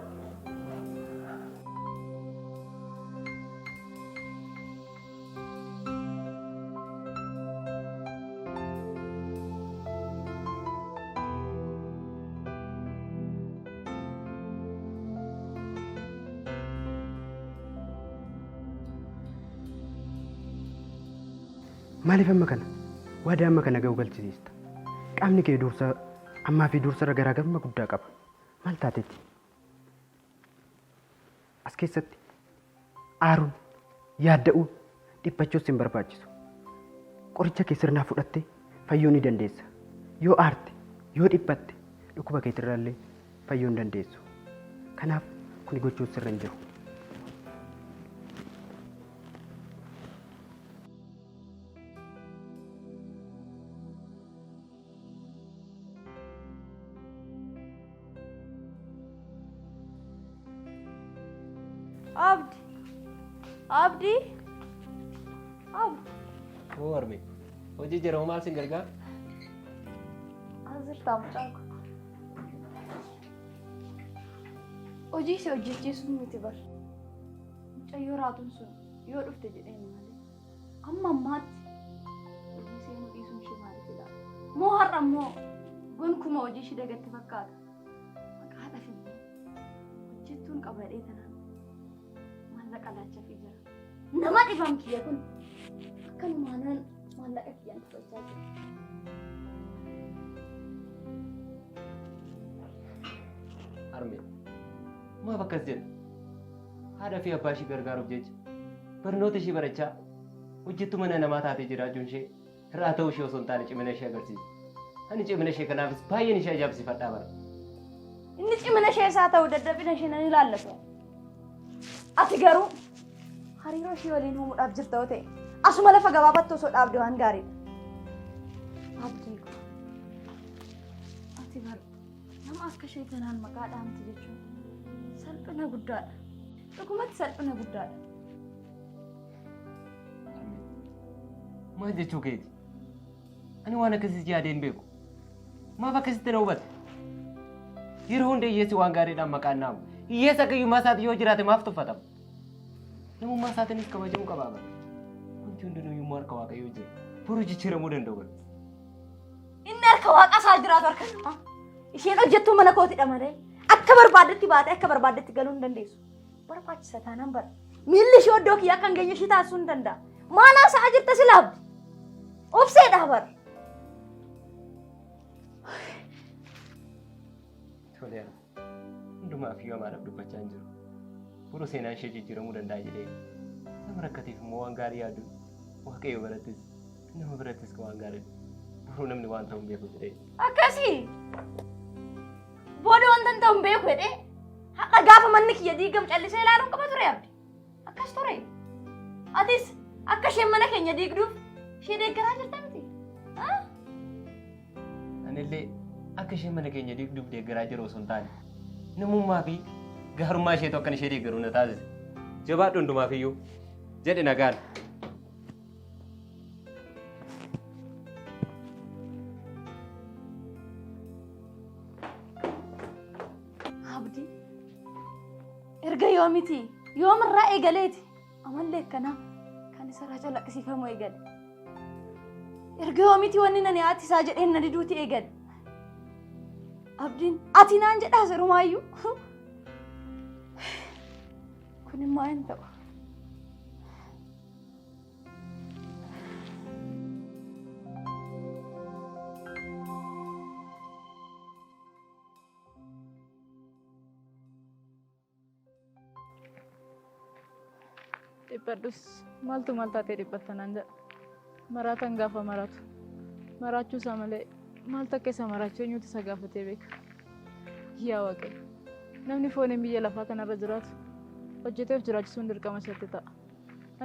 Maaliif amma kana? Waadaa amma kana ga'u galchisiista. Qaamni kee dursa ammaa fi dursa garaagarummaa guddaa qaba. Maal taateeti? As keessatti aaruun yaadda'uun dhiphachuus hin barbaachisu. Qoricha kee sirnaa fudhattee fayyuu ni dandeessa. Yoo aarte, yoo dhiphatte dhukkuba keetirraallee fayyuu hin dandeessu. Kanaaf kun gochuun sirra hin jiru. Abdi. Moo arme. Hojii jira maal sin gargaara? Asirtaa mucaako. Hojii si hojjechiisuun miti bar. Mucayyoo raatuun sun yoo dhufte jedheen malee. Amma ammaatti hojii seenuu dhiisuun ishee maaliif ilaala? Moo har'a immoo gonkumaa hojii ishee dagatti fakkaata. Maqaa dhafinne hojjettuun qabadhee tanaan maallaqa laachaa fi jira. Nama dhibam kiyya kun akkanumaan maallaqa kiyyaan tuffachaa jira. Arme. Maaf akkas jedha? Haadha fi abbaa ishee gargaaruuf jecha barnoota ishee barachaa hojjettu mana namaa taatee jiraachuun ishee irraa ta'uu ishee osoo hin taane cimina ishee agarsiisa. Ani cimina ishee kanaafis baay'een ishee ajaa'ibsiifadhaa bara. Inni cimina ishee isaa ta'uu dadhabina ishee nan ilaallatu. Ati garuu hariiroo ishee waliin uumuudhaaf jirta yoo ta'e asuma lafa gabaabaatti osoo dhaabde waan gaariidha. Abdii ko. Ati bara nama akka ishee kanaan maqaa dhaamti jechuun salphina guddaadha. Dhugumatti salphina guddaadha. Maal jechuu keeti? Ani waan akkasii yaadee hin beeku. Maaf akkasitti na hubatte? Yeroo hunda hiyyeessi waan gaariidhaan maqaan naamu. Hiyyeessa akka hiyyummaa isaati yoo jiraate maaf tuffatama? Namummaa isaatiinis kabajamuu qabaa bara. Wanti hundinuu hiyyummaa harka Waaqayyoo jira. Boruu jijjiiramuu danda'u bara. Inni harka Waaqa isaa jiraatu harka namaa. Isheen hojjettuu mana kootidha malee akka barbaadetti baatee akka barbaadetti galuu hin dandeessu. Barbaachisa taanaan bara. Miilli ishee iddoo kiyya akka hin geenye ishee taasisuu hin danda'a. Maalaa sa'a jirta si laabdi? Obseedha bara. Toleera. Hundumaaf yoo maalaaf dubbachaa hin jiru. Boruu seenaan ishee jijjiiramuu danda'a jedhee nama rakkateef immoo waan gaarii yaadu Waaqayyo birattis nama birattis waan gaarii boruu namni waan ta'u hin beeku jedhee. Akkasii booda wanta hin ta'u hin beeku jedhee haqa gaafa manni kiyya diigam callisee ilaaluun qaba ture abdi. Akkas ture. Atis akka isheen mana keenya diigduuf ishee deeggaraa jirta miti. Anillee akka isheen mana keenya diigduuf deeggaraa jiru osoo hin taane namummaa fi gaarummaa isheetu akkan ishee deeggaru na taasise. Jabaadhu hundumaaf iyyuu jedhe nagaan. Abdi erga yoomiti yoomirraa eegaleeti amallee akkanaa kan isarraa calaqqisiifamu eegale. Erga yoomiti wanni nani haati isaa jedheen na diduuti eegale. Abdiin ati naan jedhaa sirumaayyuu. Kun immoo hin ta'u. Dhiphadhus maaltu maal taatee dhiphattanaan jedha. Maraatan gaafa maratu. Maraachuu isaa malee maal takka isa maraachuu eenyuutu isa gaafatee beeka. Yaa Waaqayyo. Namni fooniin biyya lafaa kanarra jiraatu hojjeteef jiraachisuun dirqama isatti ta'a.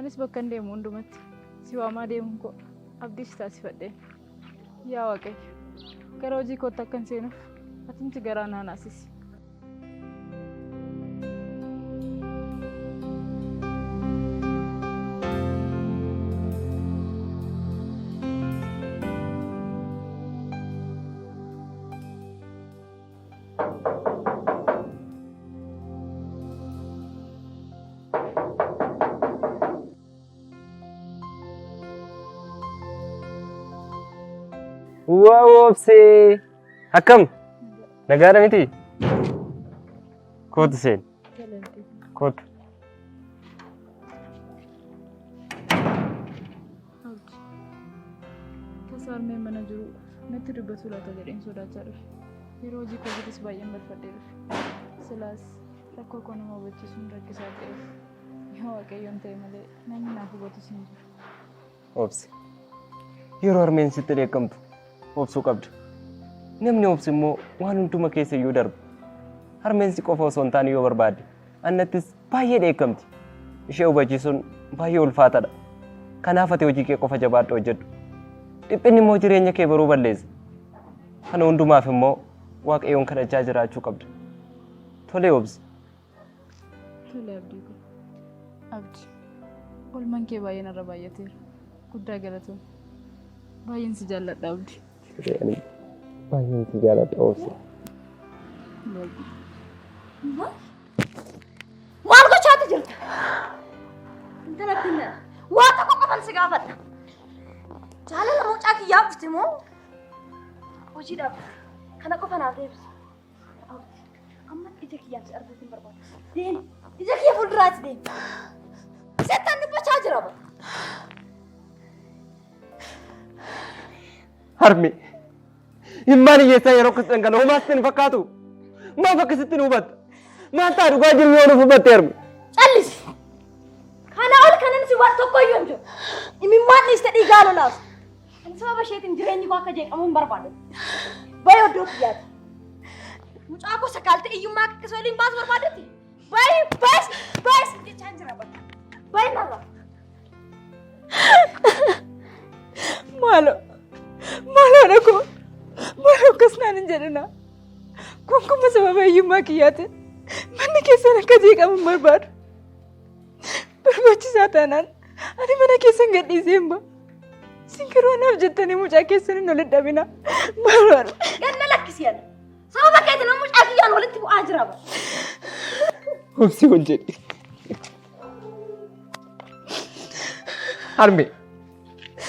Anis bakka hin deemu hundumatti si waamaa deemuun koo abdii si taasifadheen. Yaa Waaqayyo. Gara hojii kootti akka hin seenuuf atimti garaa naa naasisi. Obsee akkam nagaadha miti kootu seen kootu osoo harmeen mana jiru natti dubbatu laata jedheen sodaachaa dhufe. Yeroo hojii kootiis baay'een barfadhee dhufe. Silaas rakkoo koo nama hubachiisuun rakkisaa ta'eef yoo waaqayyoon ta'e malee namni naaf hubatus hin jiru. Obsi. Yeroo harmeen sitti dheekkamtu obsuu qabdu. Namni obsi immoo waan hunduma keessa iyyuu darbu. Harmeen si qofa osoo hin taane yoo barbaadde annattis baay'ee dheekkamti. Ishee hubachiisuun baay'ee ulfaataadha. Kanaaf ati hojii kee qofa jabaadhu hojjedhu. Dhiphinni immoo jireenya kee baruu balleessa. Kana hundumaaf immoo waaqayyoon kadhachaa jiraachuu qabda. Tolee obsi. Tolee abdii ko. Abdii. Olmaan kee baay'een irra baay'ateera. Guddaa galatoom. Baay'een si jaalladha abdii. Baay'een si jaalladha obsi. Maal gochaati jirta? Intala kunna waa tokko qofan si gaafadha. Jaalala mucaa kiyyaa dhufte moo hojiidhaaf kana qofa naaf deebisi. Amma ija kiyyaan si arguutiin barbaada. Deemi ija kiyya fuulduraatti deemi. Settaan dubbachaa jira bara. Harmi. Himmaan hiyyeessaa yeroo akkasii dhangala'oo maasitti hin fakkaatu. Maaf akkasitti nu hubatta? Maal ta'a dhugaa jiru yoo nuuf hubatte harmi? Callisi. Kana ol kanan si waan tokko iyyuu hin jiru. Imimmaan dhiiste dhiigaa lolaasu. Ani sababa isheetiin jireenyi koo akka jeeqamu hin barbaadu. Bayi oddoo kiyyaati. Mucaa koo sakaalte iyyummaa akka akkasii waliin baasu barbaadetti. Bayi jechaan jira bakka. Bayi narra. Maaloo dhaqoo. Maaloo akkas naan hin jedhina. Kun kuma sababa iyyummaa kiyyaati. Manni keessan akka jeeqamu hin barbaadu. Barbaachisaa taanaan ani mana keessan gadhiisee hin ba'a. Sinkiroo naaf jettanii mucaa keessan hin walitti dhabina. Maaloo ganna lakkisiyan. Sababa keetiin nama mucaa kiyyaan walitti bu'aa jira bara. Obsi ol jedhi. Harmi.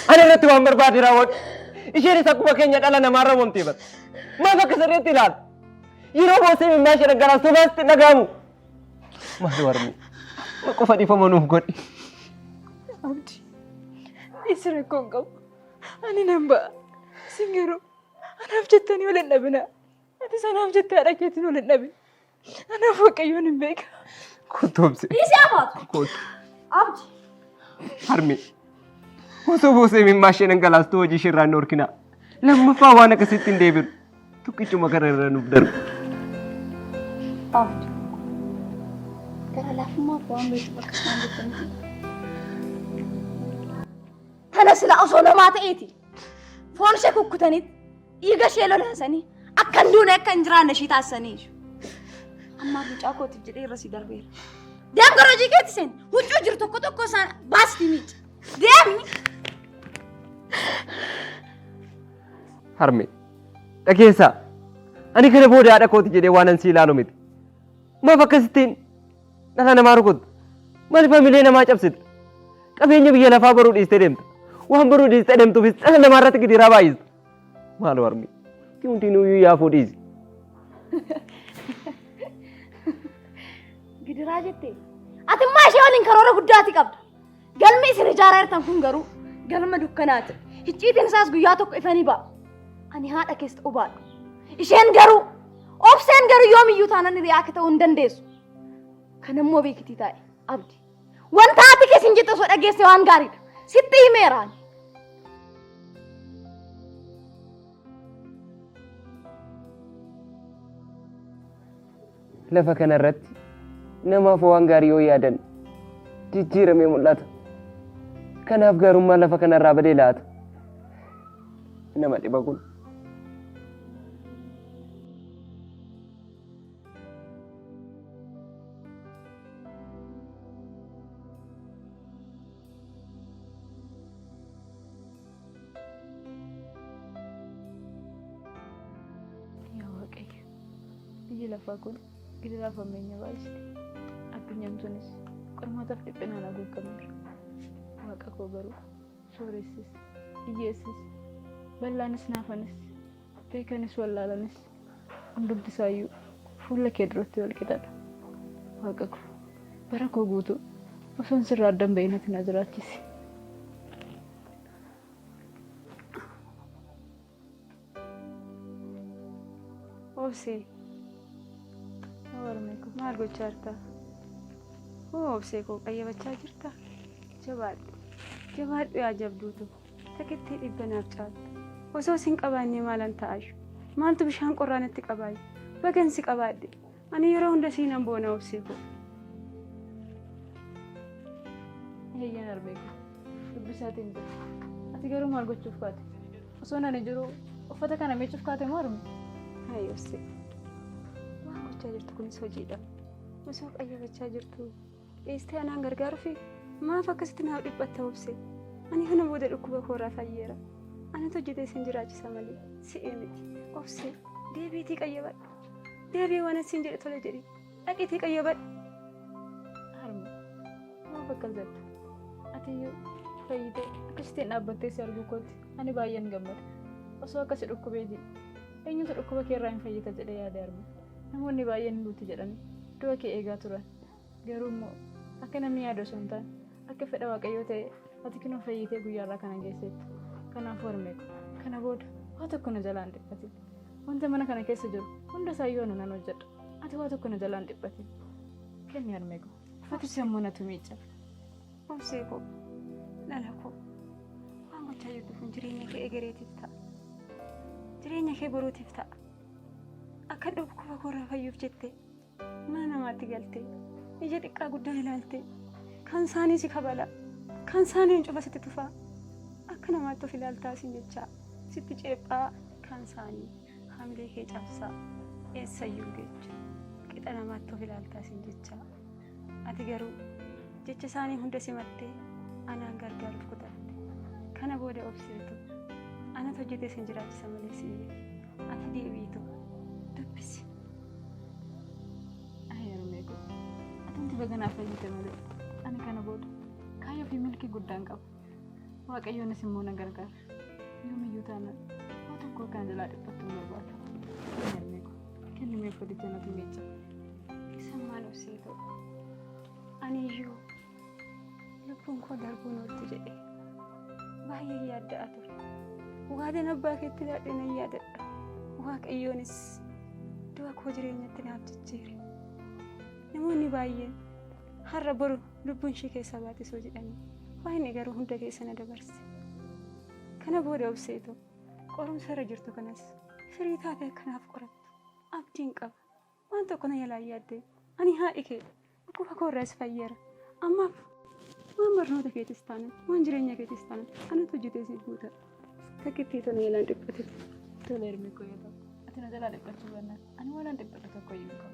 Ani irratti waan barbaade raawwadhu. Isheenis akkuma keenya dhala namaarra wamtee bara. Maaf akka sirriitti ilaala? Yeroo boosee mimmaa ishee dhaggaraa sobaasti dhagaamu. Maal warmi? Ma qofa dhiifama nuuf godhi. Abdii. Dhiisi rakkoon qabu. Ani nan ba'a. Sinkiroo. Anaaf jettanii waliin dhabina. Ati sanaaf jettee haadha keetiin waliin dhabina. Anaaf waaqayyoon hin beeka. Kottu obsi. Dhiisi abaatu. Kottu. Abdii. Harmi. Osoo boosee mimmaa ishee dhangalaastu hojii ishee irraa hin dhorkina. Lammaffaa waan akkasitti hin deebiru. Tukkichuma kana irra nuuf darbu. Abdii. Gara laafummaaf waan beektu bakka isaan jettaniiti. Kana sila osoo namaa ta'eeti. Foon ishee kukkutanitti dhiiga ishee lolaasanii akka hin duune akka hin jiraanne ishii taasisanii. Ammaa mucaa kootiif jedhee irra si darbeera. Deem gara hojii keetti seeni. Huccuu jiru tokko tokko isaan baasti miidha. Deemi. Harmi. Dhageessaa. Ani kana booda haadha kooti jedhee waan an si ilaalu miti. Maaf akkasittiin dhala namaa rukutu? Maaliif hamilee namaa cabsita? Qabeenya biyya lafaa baruu dhiistee deemta. Waan baruu dhiistee deemtuufis dhala namaa irratti gidiraa baay'ista. Maal harmi? Hundinuu iyyuu yaafuu dhiisi. Gidiraa jettee? Ati immoo ishee waliin karoora guddaati qabda. Galmi isin ijaaraa jirtan kun garuu galma dukkanaati. Icciitiin isaas guyyaa tokko ifanii ba'a. Ani haadha keessa ta'uu baadhu. Isheen garuu obseen garuu yoomiyyuu taanaan hiriyaa akka ta'uu hin dandeessu. Kanammoo beekitii taa'e abdii. Wanta ati keessin jettu osoo dhageesse waan gaariidha. Sitti himeeraan. Lafa kanarratti namaaf waan gaarii yoo yaadan jijjiiramee mul'ata. Kanaaf gaarummaa lafa kanarraa badee laata. Nama dhiba kun. Biyyi lafaa kun gidiraaf ammeenya baay'iste. Addunyaan tunis qormaataaf dhiphinaan haguugamneera. Waaqa koo garuu sooressis, hiyyeessis, bal'aanis naafanis, beekanis wallaalanis hundumti isaayyuu fuula kee duratti wal qixadha. Waaqa koo bara koo guutuu osoon sirraa addan ba'inatti na jiraachisi. Obsee. Warme ko. Maal gochaa jirta? Hoo obsee koo qayyabachaa jirta? Jabaadhu. Jabaadhu yaa jabduutu. Takitti dhibba naaf caalta. Osoo sin qabaannee maalan ta'aashu? Maaltu bishaan qorraanatti qabaayu? Bagansi qabaadhe. Ani yeroo hunda siinan boona obsee koo. Heeyyan arme ko. Dubbisaatiin jira. Ati garuu maal gochuuf kaate? Osoo nani jiru uffata kana miicuuf kaate moo arme? Hayi obsee. Waan gochaa jirtu kunis hojiidha. Osoo qayyabachaa jirtu dhiistee anaan gargaaruufi maaf akkasitti naaf dhiphatta obsee? Ani kana booda dhukkuba koorraa fayyeera. Anatu hojjetee sin jiraachisa malee si'ee miti. Obsee deebiitii qayyabadhu. Deebii waan asiin jedhe tole jedhi. Dhaqiitii qayyabadhu. Arme. Maaf akkas jettu? Atiyyuu fayyitee akkasittiin dhaabbattee si arguu kootti ani baay'een gammada. Osoo akkasi dhukkubee jira. Eenyutu dhukkuba kee irraa hin fayyita jedhee yaade arme. Namoonni baay'een hin duuti jedhanii du'a kee eegaa turan. Garuu immoo akka namni yaadu osoo hin taane akka fedha waaqayyoo ta'e ati kunoo fayyitee guyyaarraa kana geesseetti. Kanaafuu arme kana booda waa tokko na jalaan dhiphatin. Wanta mana kana keessa jiru hunda isaayyuu anu nan hojjedha. Ati waa tokko na jalaan dhiphatin. Kenni arme ko. Ati sammuu natu miicca. Obsee koo. Lala koo. Waan gochaa jirtu kun jireenya kee egereetiif ta'a. Jireenya kee boruutiif ta'a. Akka dhukkuba koorraa fayyuuf jettee mana namaatti galtee ija xiqqaa guddaa ilaaltee kan isaanii si kabala kan isaanii cufa sitti tufaa akka namaatti of ilaaltaa siin jechaa sitti ceephaa kan isaanii hamilee kee cabsaa eessayyuu geecha qixa namaatti of ilaaltaa siin jechaa ati garuu jecha isaanii hunda simattee anaan gargaaruuf kutatte kana booda obseetu anatu hojjetee sin jiraachisa malee siin ati deebiitu dubbisi. Ayyaarumee ko. Atumti baganaaf fayyite malee ani kana booda kaayyoo fi milkii guddaan qabu. Waaqayyoonis immoo na gargaara. Yoomiyyuu taanaan waa tokko kan jalaa dhiphattu hin barbaadu. Ayyaarumee ko. Kennimee fudhite natu miicca. Isan maal obsee ta'u? Ani iyyuu lubbuun koo darbuun oolti jedhee baay'ee yaaddaa ture. Waadan abbaa keetti daadhee nan yaadadha. Waaqayyoonis du'a koo jireenyatti naaf jijjiire. Namoonni baay'een har'a boru lubbuun ishee keessaa baatisoo jedhanii baay'inni garuu hunda keessa na dabarse. Kana booda obseetu qorumsa irra jirtu kanas firii taatee akkanaaf qorattu abdiin qaba. Waan tokko na yalaan yaadde ani haadhi kee dhukkuba koorraas fayyeera. Ammaaf waan barnoota keetis taane waan jireenya keetis taane anatu hojjetee siif guuta. Takkittii tana yalaan dhiphate. Tole ermi koo yoo ta'u ati na jalaa dhiphachuu bannaan ani waan dhiphadhu tokko iyyuu qaba.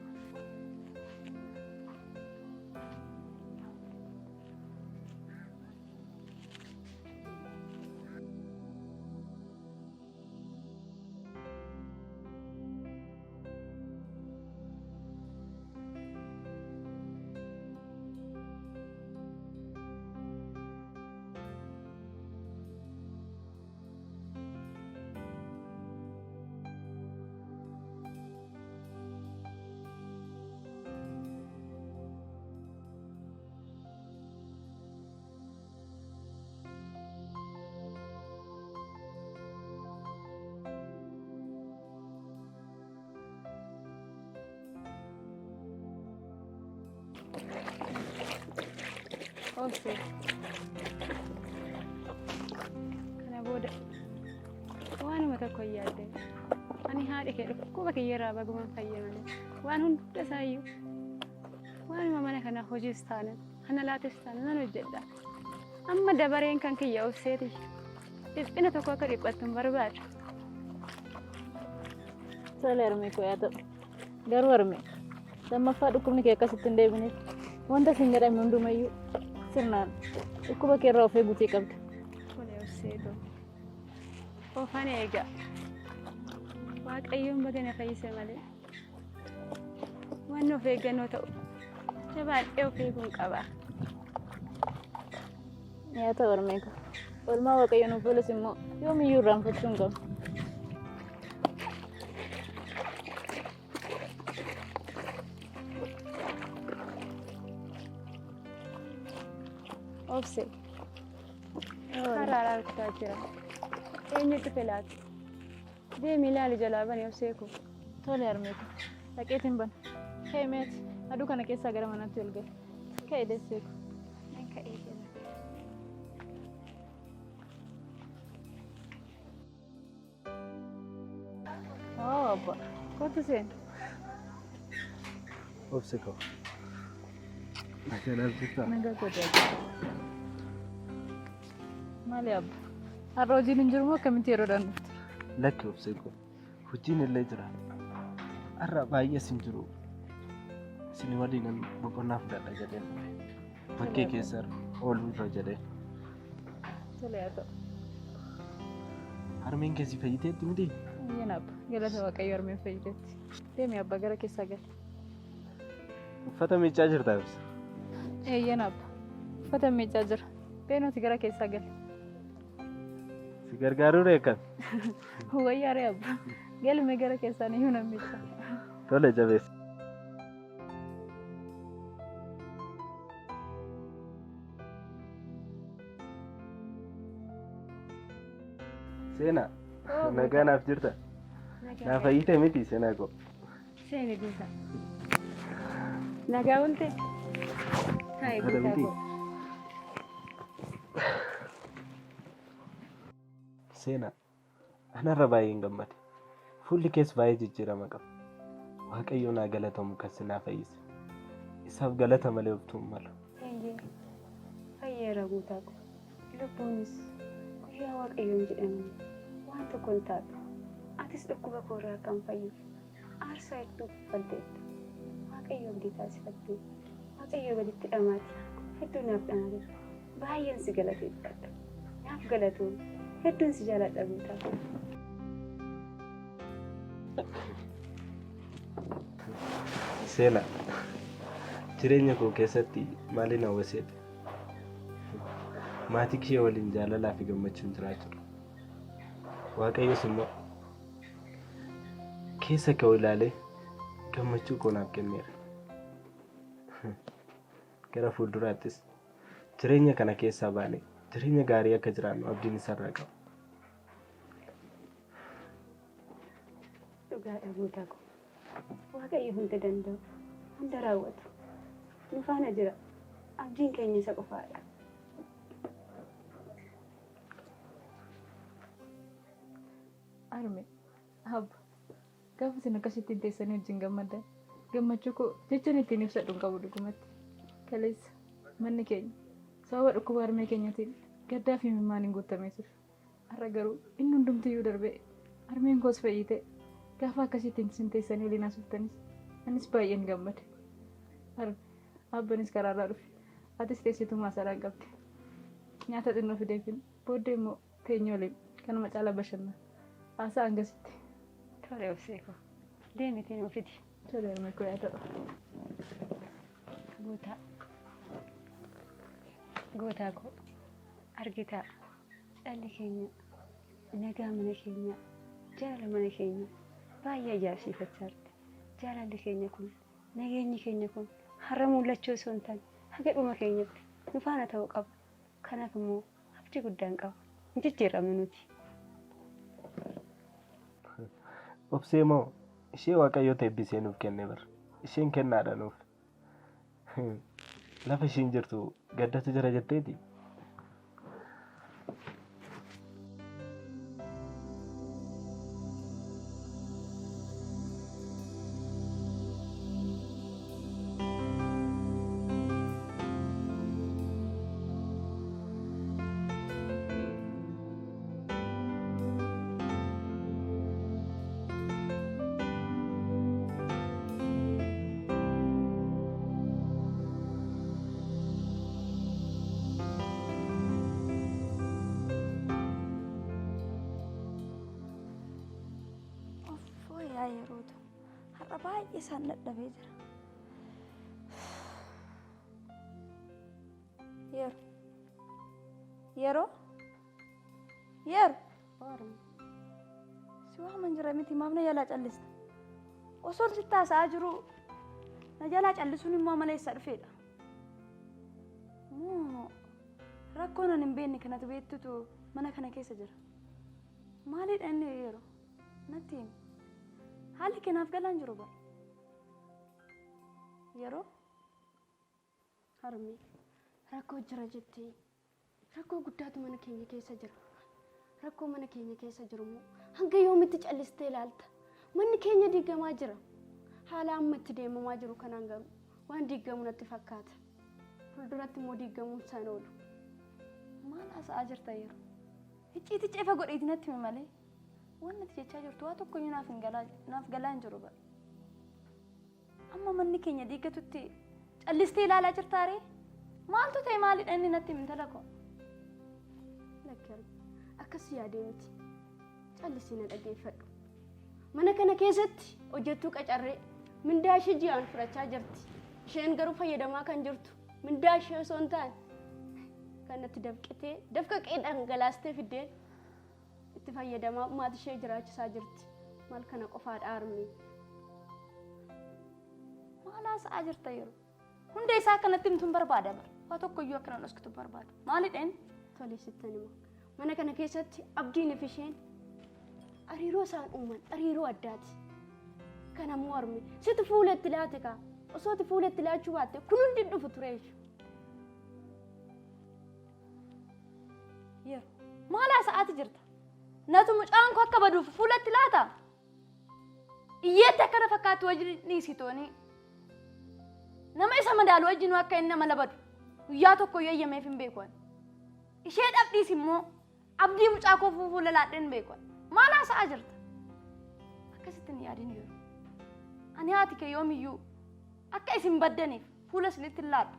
Obsee. Kana booda waanuma tokko hin yaadde ani haadhi kee dhukkuba kiyyeerraa bagumaan fayyee malee waan hunda isaayyuu waanuma mana kana hojiis taane kana laates taane nan hojjedha. Amma dabareen kan kiyya obseeti dhiphina tokko akka dhiphattu hin barbaadu. Tole ermi koo yaa ta'u garuu ermi lammaffaa dhukkubni kee akkasitti hin deebineef wanta siin jedhame hundumayyuu sirnaan dhukkuba kee irraa of eeguutii qabda. Kun obseetu ofan eega waaqayyoon bagana fayyise malee waan of eeggannoo ta'u jabaadhee of eeguun qaba. Yaa ta'u ermi koo oolmaa waaqayyoon of ooles immoo yoomiyyuu irraanfachuu hin qabu. Obsee. Karaa argaa jira. Eenyutu filaati? Deemi ilaali jalaa bani obsee koo. Tole harmeeku. Dhaqeetiin ban. Ka'e meeti. Aduu kana keessaa gara manaatti ol gala. Ka'e deesseeku. Ka'ee jira. Abba. Kottu seeni. Obsi koo. Nagaa jirtaa? Nagaa godhaa. Maali abba? Har'a hojiin hin jiru moo akkamitti yeroodhaan dhufte? Lakki obsi koo. Hojiin illee jira. Har'a baay'ees hin jiru. Isin waliin boqonnaa fudhadha jedheen dhufe. Bakkee keessa ooluu irra jedheen. Tole haa ta'u. Harmeen keessi fayyiteetti miti? Iyyan abba. Galata Waaqayyo harmeen fayyiteetti. Deemi abba gara keessaa gali. Uffata miiccaa jirtaa ibsa? Iyyan abba. Uffata miiccaa jira. Beenuti gara keessaa gali. Si gargaaruu reekan? Wayyaaree abba. Galme gara keessaan iyyuu nan miicca. Tole jabeessa. Seenaa. Nagaa naaf jirta? Naaf fayyite miti seenaa koo. Seeni duuba. Nagaa oolte? Hayi guutaa koo. Seenaa. Anarra baay'een gammade. Fuulli kees baay'ee jijjiirama qaba. Waaqayyo naa galatamu kan si naa fayyise. Isaaf galata malee oftuu hin malu. Fayyeera guutaa koo. Lubbuunis guyyaa Waaqayyoon jedhamu waan tokko hin taatu. Atis dhukkuba koorraa kan fayyif aarsaa hedduu kaffalteetta. Waaqayyo abdii taasifattee Waaqayyo gaditti dhamaati. Hedduu naaf dhanaateera. Baay'een si galateeffadha. Naaf galatuun hedduun si jaaladha guutaa koo. Seenaa. Jireenya koo keessatti maaliin hawwaseeti? Maatii kee waliin jaalalaa fi gammachuun jiraachuudha. Waaqayyos immoo keessa koo ilaalee gammachuu koo naaf kenneera. Gara fuulduraattis jireenya kana keessaa baanee jireenya gaarii akka jiraannu abdiin isarraa qaba. Dhugaadha guutaa koo. Waaqayyo hunda danda'u, hunda raawwatu. Nu faana jira. Abdiin keenya isa qofaadha. Harme, abba. Gaafa isin akkasittiin teessanii wajjin gammadan gammachuu koo jechaan ittiin ibsadhu hin qabu dhugumatti. Kaleessa manni keenya sababa dhukkuba harmee keenyatiin gaddaa fi mimmaaniin guutamee ture. Har'a garuu inni hundumtiyyuu darbee harmeen koos fayyitee gaafa akkasittiin isin teessanii waliin haasoftanis anis baay'een gammade. Abbanis karaarraa dhufe. Atis teessituu maasaraan qabdi. Nyaata xinnoo fideefin booddee immoo teenyee waliin kanuma caalaa bashannana. Haasaa hangasitti. Tole obseeko. Deemitiin ofiti. Tole harmee koo yaa ta'u. Gootaa koo argitaa dhalli keenya nagaa mana keenya jaalala mana keenya baay'ee ajaa'ibsiifachaa jirti. Jaalalli keenya kun nageenyi keenya kun har'a mul'achuu osoo hin taane haga dhuma keenyatti nu faana ta'uu qaba. Kanaaf immoo abdii guddaan qaba. Hin jijjiiramne nuti. Obsee moo ishee Waaqayyoota eebbisee nuuf kenne bara. Isheen kennaadha nuuf. Lafa ishiin jirtu gaddatu jira jetteeti. Yerootu har'a baay'ee isaan dadhabee jira. Yeroo si waaman jira miti maaf na jalaa callista? Osoo sitti haasa'aa jiru na jalaa callisuun immoo amala eessaa dhufeedha? Rakkoon ani hin beekne kanatu beektutu mana kana keessa jira. Maaliidha inni yeroo natti himi? haalli kanaaf galaan jiru bara. Yeroo harmee rakkoo jira jettee rakkoo guddaatu mana keenya keessa jira. Rakkoo mana keenya keessa jiru immoo hanga yoomitti callistee ilaalta. Manni keenya diigamaa jira. Haala amma itti deemamaa jiru kanaan garuu waan diigamu natti fakkaata. Fuulduratti immoo diigamuun isaan oolu. maal haasa'aa jirta yeroo? Icciiti cefa godheeti natti himi malee waan natti jechaa jirtu waa tokko iyyuu naaf galaa hin jiru bara. Amma manni keenya diigatutti callistee ilaalaa jirtaa ree? Maaltu ta'e maalidha inni natti himi intala koo? Lakkee akkas yaadee miti. Callisii na dhageeffadhu. Mana kana keessatti hojjettuu qacarree mindaa ishee ji'aan fudhachaa jirti. Isheen garuu fayyadamaa kan jirtu mindaa ishee osoo hin taane kan natti dafqitee dafqa qee dhangalaastee fiddeen itti fayyadamaa maatii ishee jiraachisaa jirti. Maal kana qofaadha harmee. Maal haasa'aa jirta yeroo? Hunda isaa akkanatti himtuun barbaada bara. Waa tokko iyyuu akkanaan dhoksutu barbaada. Maalidhaan? Tole sittan hima. Mana kana keessatti abdiin fi isheen hariiroo isaan uuman hariiroo addaati. Kana immoo harmee situ fuulatti laate kaa osoo itti fuulatti laachuu baatte kun hundi dhufu ture jechuudha. Yeroo maal haasa'aati jirta? Natu mucaan koo akka baduuf fuulatti laata? Iyyeetti akkana fakkaatu wajjin dhiisitooni. Nama isa madaalu wajjin akka inni nama labadu guyyaa tokko yoo eeyyameef hin beeku. Ishee dhabdiis immoo abdii mucaa koo fuula laadheen hin beeku. Maal haasa'aa jirta? Akkasitti hin yaadin yeroo. Ani haati kee yoomiyyuu akka isin baddaniif fuula isinitti hin laadhu.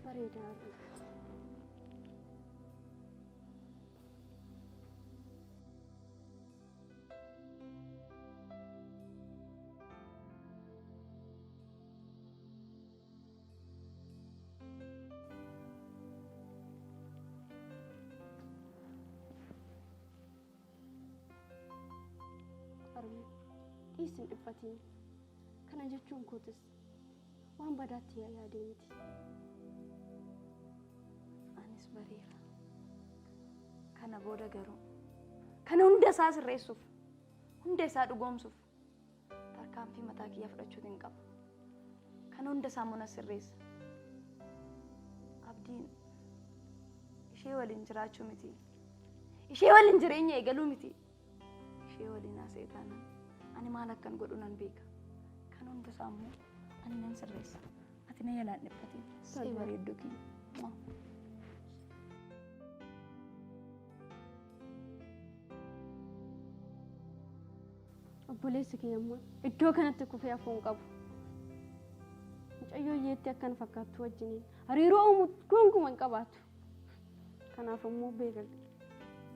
Bareedaa. Isin dhiphatiin kana jechuun kootis waan badaatti yaadee miti. Anis bareera. Kana booda garuu kana hunda isaa sirreessuuf hunda isaa dhugoomsuuf tarkaanfii mataa kiyyaa fudhachuu hin qabu. Kana hunda isaa mona sirreessa. Abdiin ishee waliin jiraachuu miti. Ishee waliin jireenya eegaluu miti. Ishee waliin haasa'ee taanaan ani maal akkan godhu nan beeka. Kan hunda isaa immoo ani nan sirreessa. Ati na yalaan dhiphatiin. Sii bareedduu kiyya. Obboleessi kiyya immoo iddoo kanatti kufee hafuun qabu. Mucayyoo iyyeetti akkan fakkaattu wajjiniin hariiroo uumu gonkumaa hin qabaatu. Kanaaf immoo beeka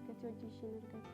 gatii hojii isheen argatti.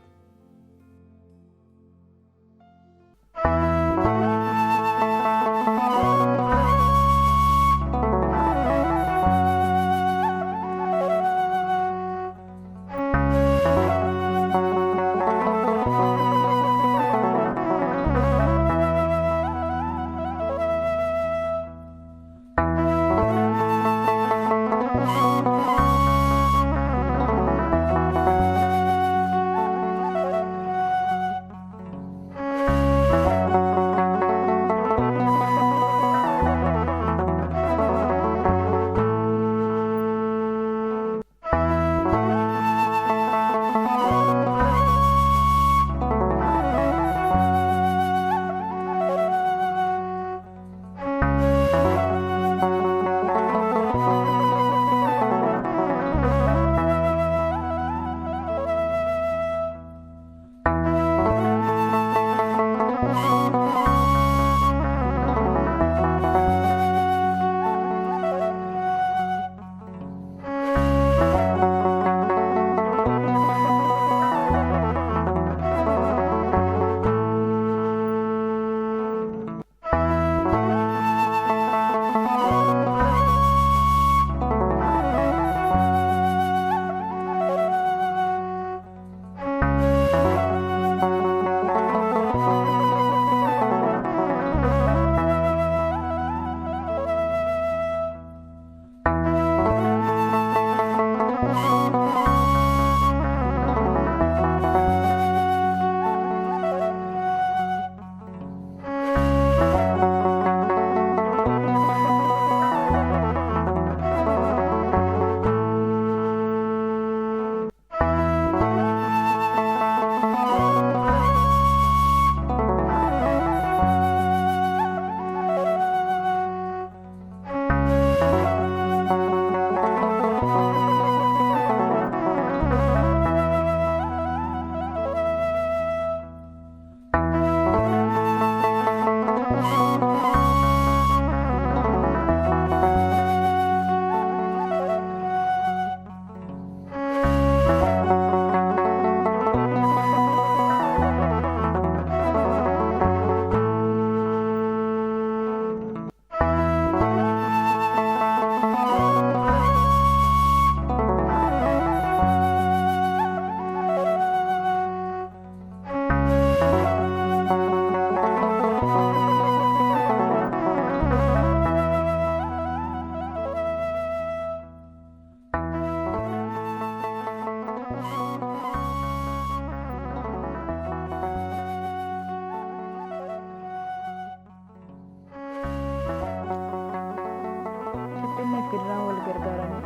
gargaaranii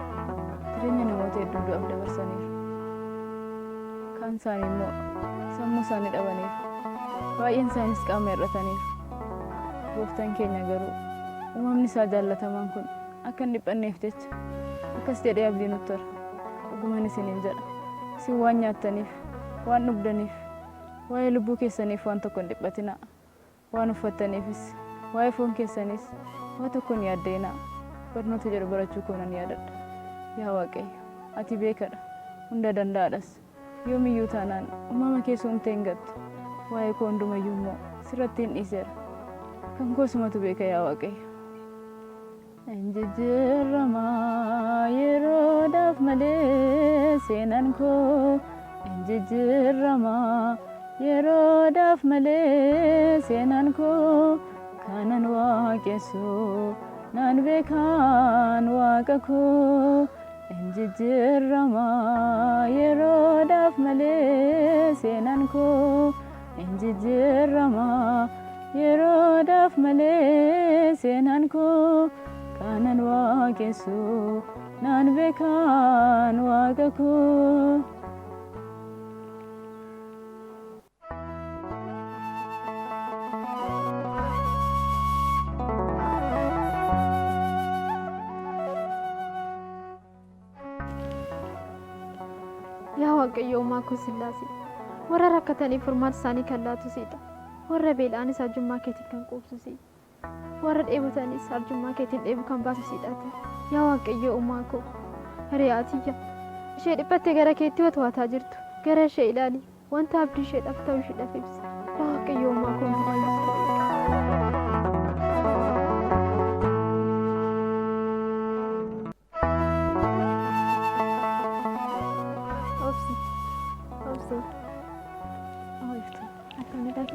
jireenya namoota hedduu du'aaf dabarsaniiru. Kaan isaanii immoo sammuu isaanii dhabaniiru. Baay'een isaaniis qaama hir'ataniiru. Gooftaan keenya garuu uumamni isaa jaallatamaan kun akka hin dhiphanneef jecha akkas jedhee abdii nutti hora. Dhugumaan isiniin jedha. Isin waan nyaattaniif, waan dhugdaniif, waa'ee lubbuu keessaniif waan tokko hin dhiphatinaa. Waan uffattaniifis, waa'ee foon keessaniis waa tokko hin yaaddeenaa. Barnoota jedhu barachuu koo nan yaadadha. Yaa Waaqayyo, ati beekadha, hunda danda'adhas. Yoomiyyuu taanaan uumama keessa humtee hin gattu. Waa'ee koo hundumayyuu immoo sirratti hin dhiiseera. Kan koosumatu beeka yaa Waaqayyo. Injijjiiramaa yeroodhaaf malee seenaan koo. Injijjiiramaa yeroodhaaf malee seenaan koo. Kanan waaqessu naan beekaan waaqa koo. Injijjiiramaa yeroodhaaf malee seenaan koo. Injijjiiramaa yeroodhaaf malee seenaan koo. Kanan waaqessu naan beekaan waaqa koo. Yaa Waaqayyo uumaa koo Sillaasee, warra rakkataniif furmaata isaanii kan laatu siidha. Warra beela'anis arjummaa keetiin kan quubsu siidha. Warra dheebotanis arjummaa keetiin dheebuu kan baasu siidhaati. Yaa Waaqayyo uumaa koo, hiriyaatiyya ishee dhiphattee gara keetti watwaataa jirtu. Gara ishee ilaali, wanta abdii isheedhaaf ta'u isheedhaaf ibsi. Yaa Waaqayyo uumaa koo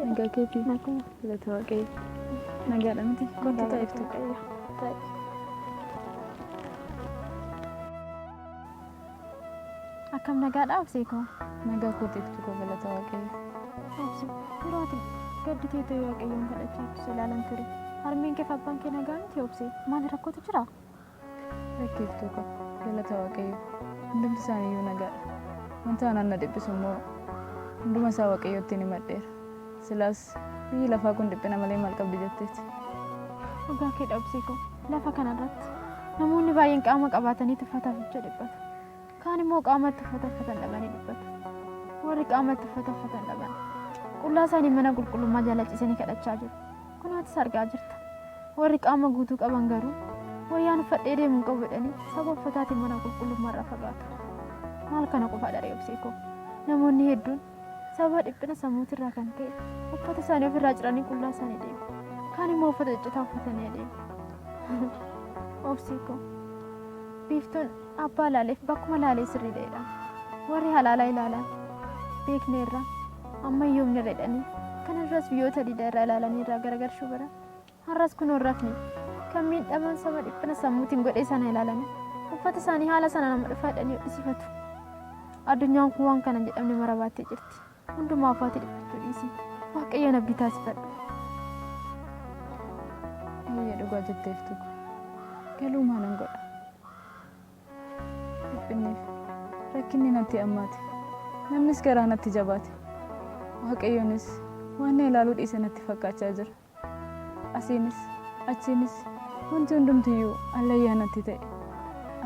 nagaa keetii galata Waaqayyo. Nagaadha miti konti taa'iftu. Akkam nagaadha obsee koo. Nagaa kootiiftu koo galata Waaqayyo. Obsee yeroo ati gaddi teetoo Waaqayyoon kadhachaa jirtu ilaalan ture. Harmeen kee fi abbaan kee nagaa miti obsee. Maal rakkootu jira? Rakkiiftu koo galata Waaqayyo. Hundumti isaaniiyyuu nagaadha. Wanta anaan na dhiphisu immoo hunduma isaa Waaqayyootti ni maddeera. Silaas biyyi lafaa kun dhiphina malee maal qabdi jetteeti. Dhugaa kee obsee koo. Lafa kanarratti namoonni baay'een qaama qabaatanii tuffataaf jecha dhiphatu. Kaan immoo qaama itti uffatan dhabanii dhiphatu. Warri qaama itti uffatan dhaban qullaa isaanii mana qulqullummaa jala ciisanii kadhachaa jiru. Kunaatis argaa jirta. Warri qaama guutuu qaban garuu wayyaan uffadhee deemuun qabu jedhanii saba uffataatiin mana qulqullummaa irraa fagaatu. Maal kana qofa dharee obsee koo. Namoonni hedduun saba dhiphina sammuutirraa kan ka'e uffata isaanii ofirraa ciranii qullaa isaanii deemu. Kaan immoo uffata ciccitaa uffatanii adeemu. Obsee koo. Biiftuun abbaa laaleef bakkuma laalee sirrii dheedha. Warri halaalaa ilaalan beekneerra amma yoomni redhanii kanarras biyyoota diida irraa ilaalanii irraa garagarshuu bara. Har'as kun horrafni kan miidhaman saba dhiphina sammuutiin godhee sana ilaalanii uffata isaanii haala sana nama dhufaadhanii hodhisifatu. Addunyaan kun waan kana jedhamne mara baattee jirti. Hundumaa uffatii dhiphachuu dhiisii Waaqayyoon abdii taasifadhu. Biyya dhugaa jetteeftu galuu maalan godha? Dhiphinniif rakkinni natti ammaate. Namnis garaa natti jabaate. Waaqayyoonis waan ilaaluu dhiise natti fakkaachaa jira. Asiinis achiinis wanti hundumtiyyuu allayyaa natti ta'e.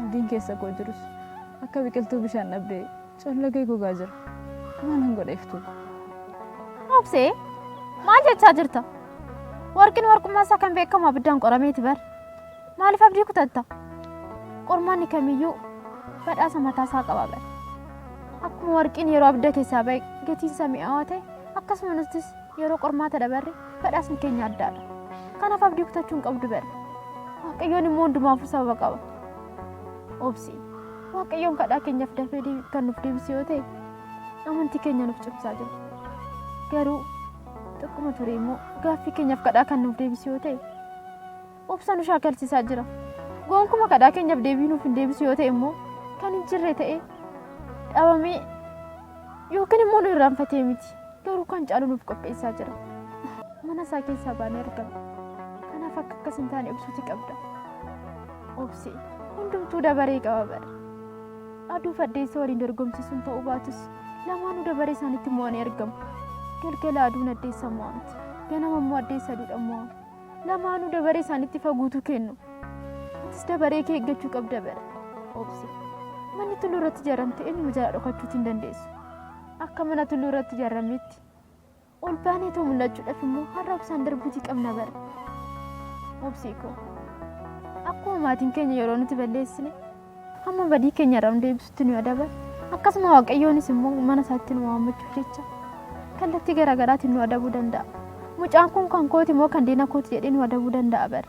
Abdiin keessa koo jirus akka biqiltuu bishaan dhabdee collagee gogaa jira. Maalan godheeftu? Obsee maal jechaa jirta? Warqin warqummaa isaa kan beekamu abiddaan qorameeti bar. Maaliif abdii kutatta? Qormaanni kamiyyuu badhaasa mataa isaa qaba bar. Akkuma warqiin yeroo abidda keessaa ba'e gatiin isaa mi'aawaa ta'e akkasumas yeroo qormaata dabarre badhaasni keenya addaadha. Kanaaf abdii kutachuu hin qabdu bar. Waaqayyoon immoo hundumaafuu sababa qaba. Obsee Waaqayyoon kadhaa keenyaaf dafee kan nuuf deebisu yoo ta'e amantii keenya nuuf cimsaa jira. Garuu xiqquma ture immoo gaaffii keenyaaf kadhaa kan nuuf deebisu yoo ta'e obsa nu shaakalsiisaa jira. Gonkumaa kadhaa keenyaaf deebii nuuf hin deebisu yoo ta'e immoo kan hin jirre ta'e dhabamee yookiin immoo nu irraanfatee miti. Garuu kan caalu nuuf qopheessaa jira. Mana isaa keessaa baanee argama. Kanaaf akka akkas hin taane ibsuuti qabda. Obsee hundumtuu dabaree qaba bara. Aduu faddeessa waliin dorgomsiisuun ta'uu baatus lamaanuu dabaree isaanitti mo'anii argamu. Galgala aduun addeessa mo'amti. Ganama immoo addeessa aduudha mo'amu. Lamaanuu dabaree isaanitti faguutu kennu. Atis dabaree kee eeggachuu qabda bara. Obsi. Manni tulluu irratti ijaaramte eenyuma jala dhokachuutti hin dandeessu. Akka mana tulluu irratti ijaarametti ol baanee too mul'achuudhaaf immoo har'a obsaan darbuutii qabna bara. Obsii koo. Akkuma maatiin keenya yeroo nuti balleessine hamma badii keenya irraa deebisutti nu adaba. Akkasuma Waaqayyoonis immoo mana isaatti nu waammachuuf jecha kallattii garaagaraatiin nu adabuu danda'a. Mucaan kun kan kooti moo kan diina kooti jedhee nu adabuu danda'a bara.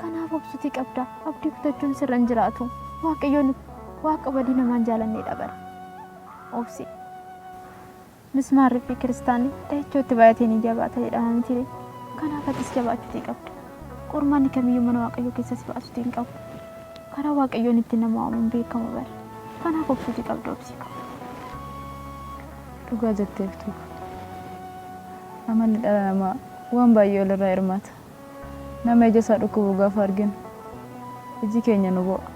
Kanaaf obsuutii qabda. Abdii kutachuun sirra hin jiraatu. Waaqayyoon Waaqa badii namaan jaalanneedha bara. Obsi. Mismaarri fi kiristaanni dachootti baay'atee ni jabaata jedhama miti. Kanaaf atis jabaachuutii qabda. Qormaanni kamiyyuu mana Waaqayyoo keessa si baasuutii hin qabu. Karaa Waaqayyoon itti nama waamuun beekamu bara. Kanaaf obsuutii qabda obsii qaba. Dhugaa jetteeftu. Amalli dhala namaa waan baay'ee walirraa hirmaata. Nama ija isaa dhukkubu gaafa arginu iji keenya nu bo'a.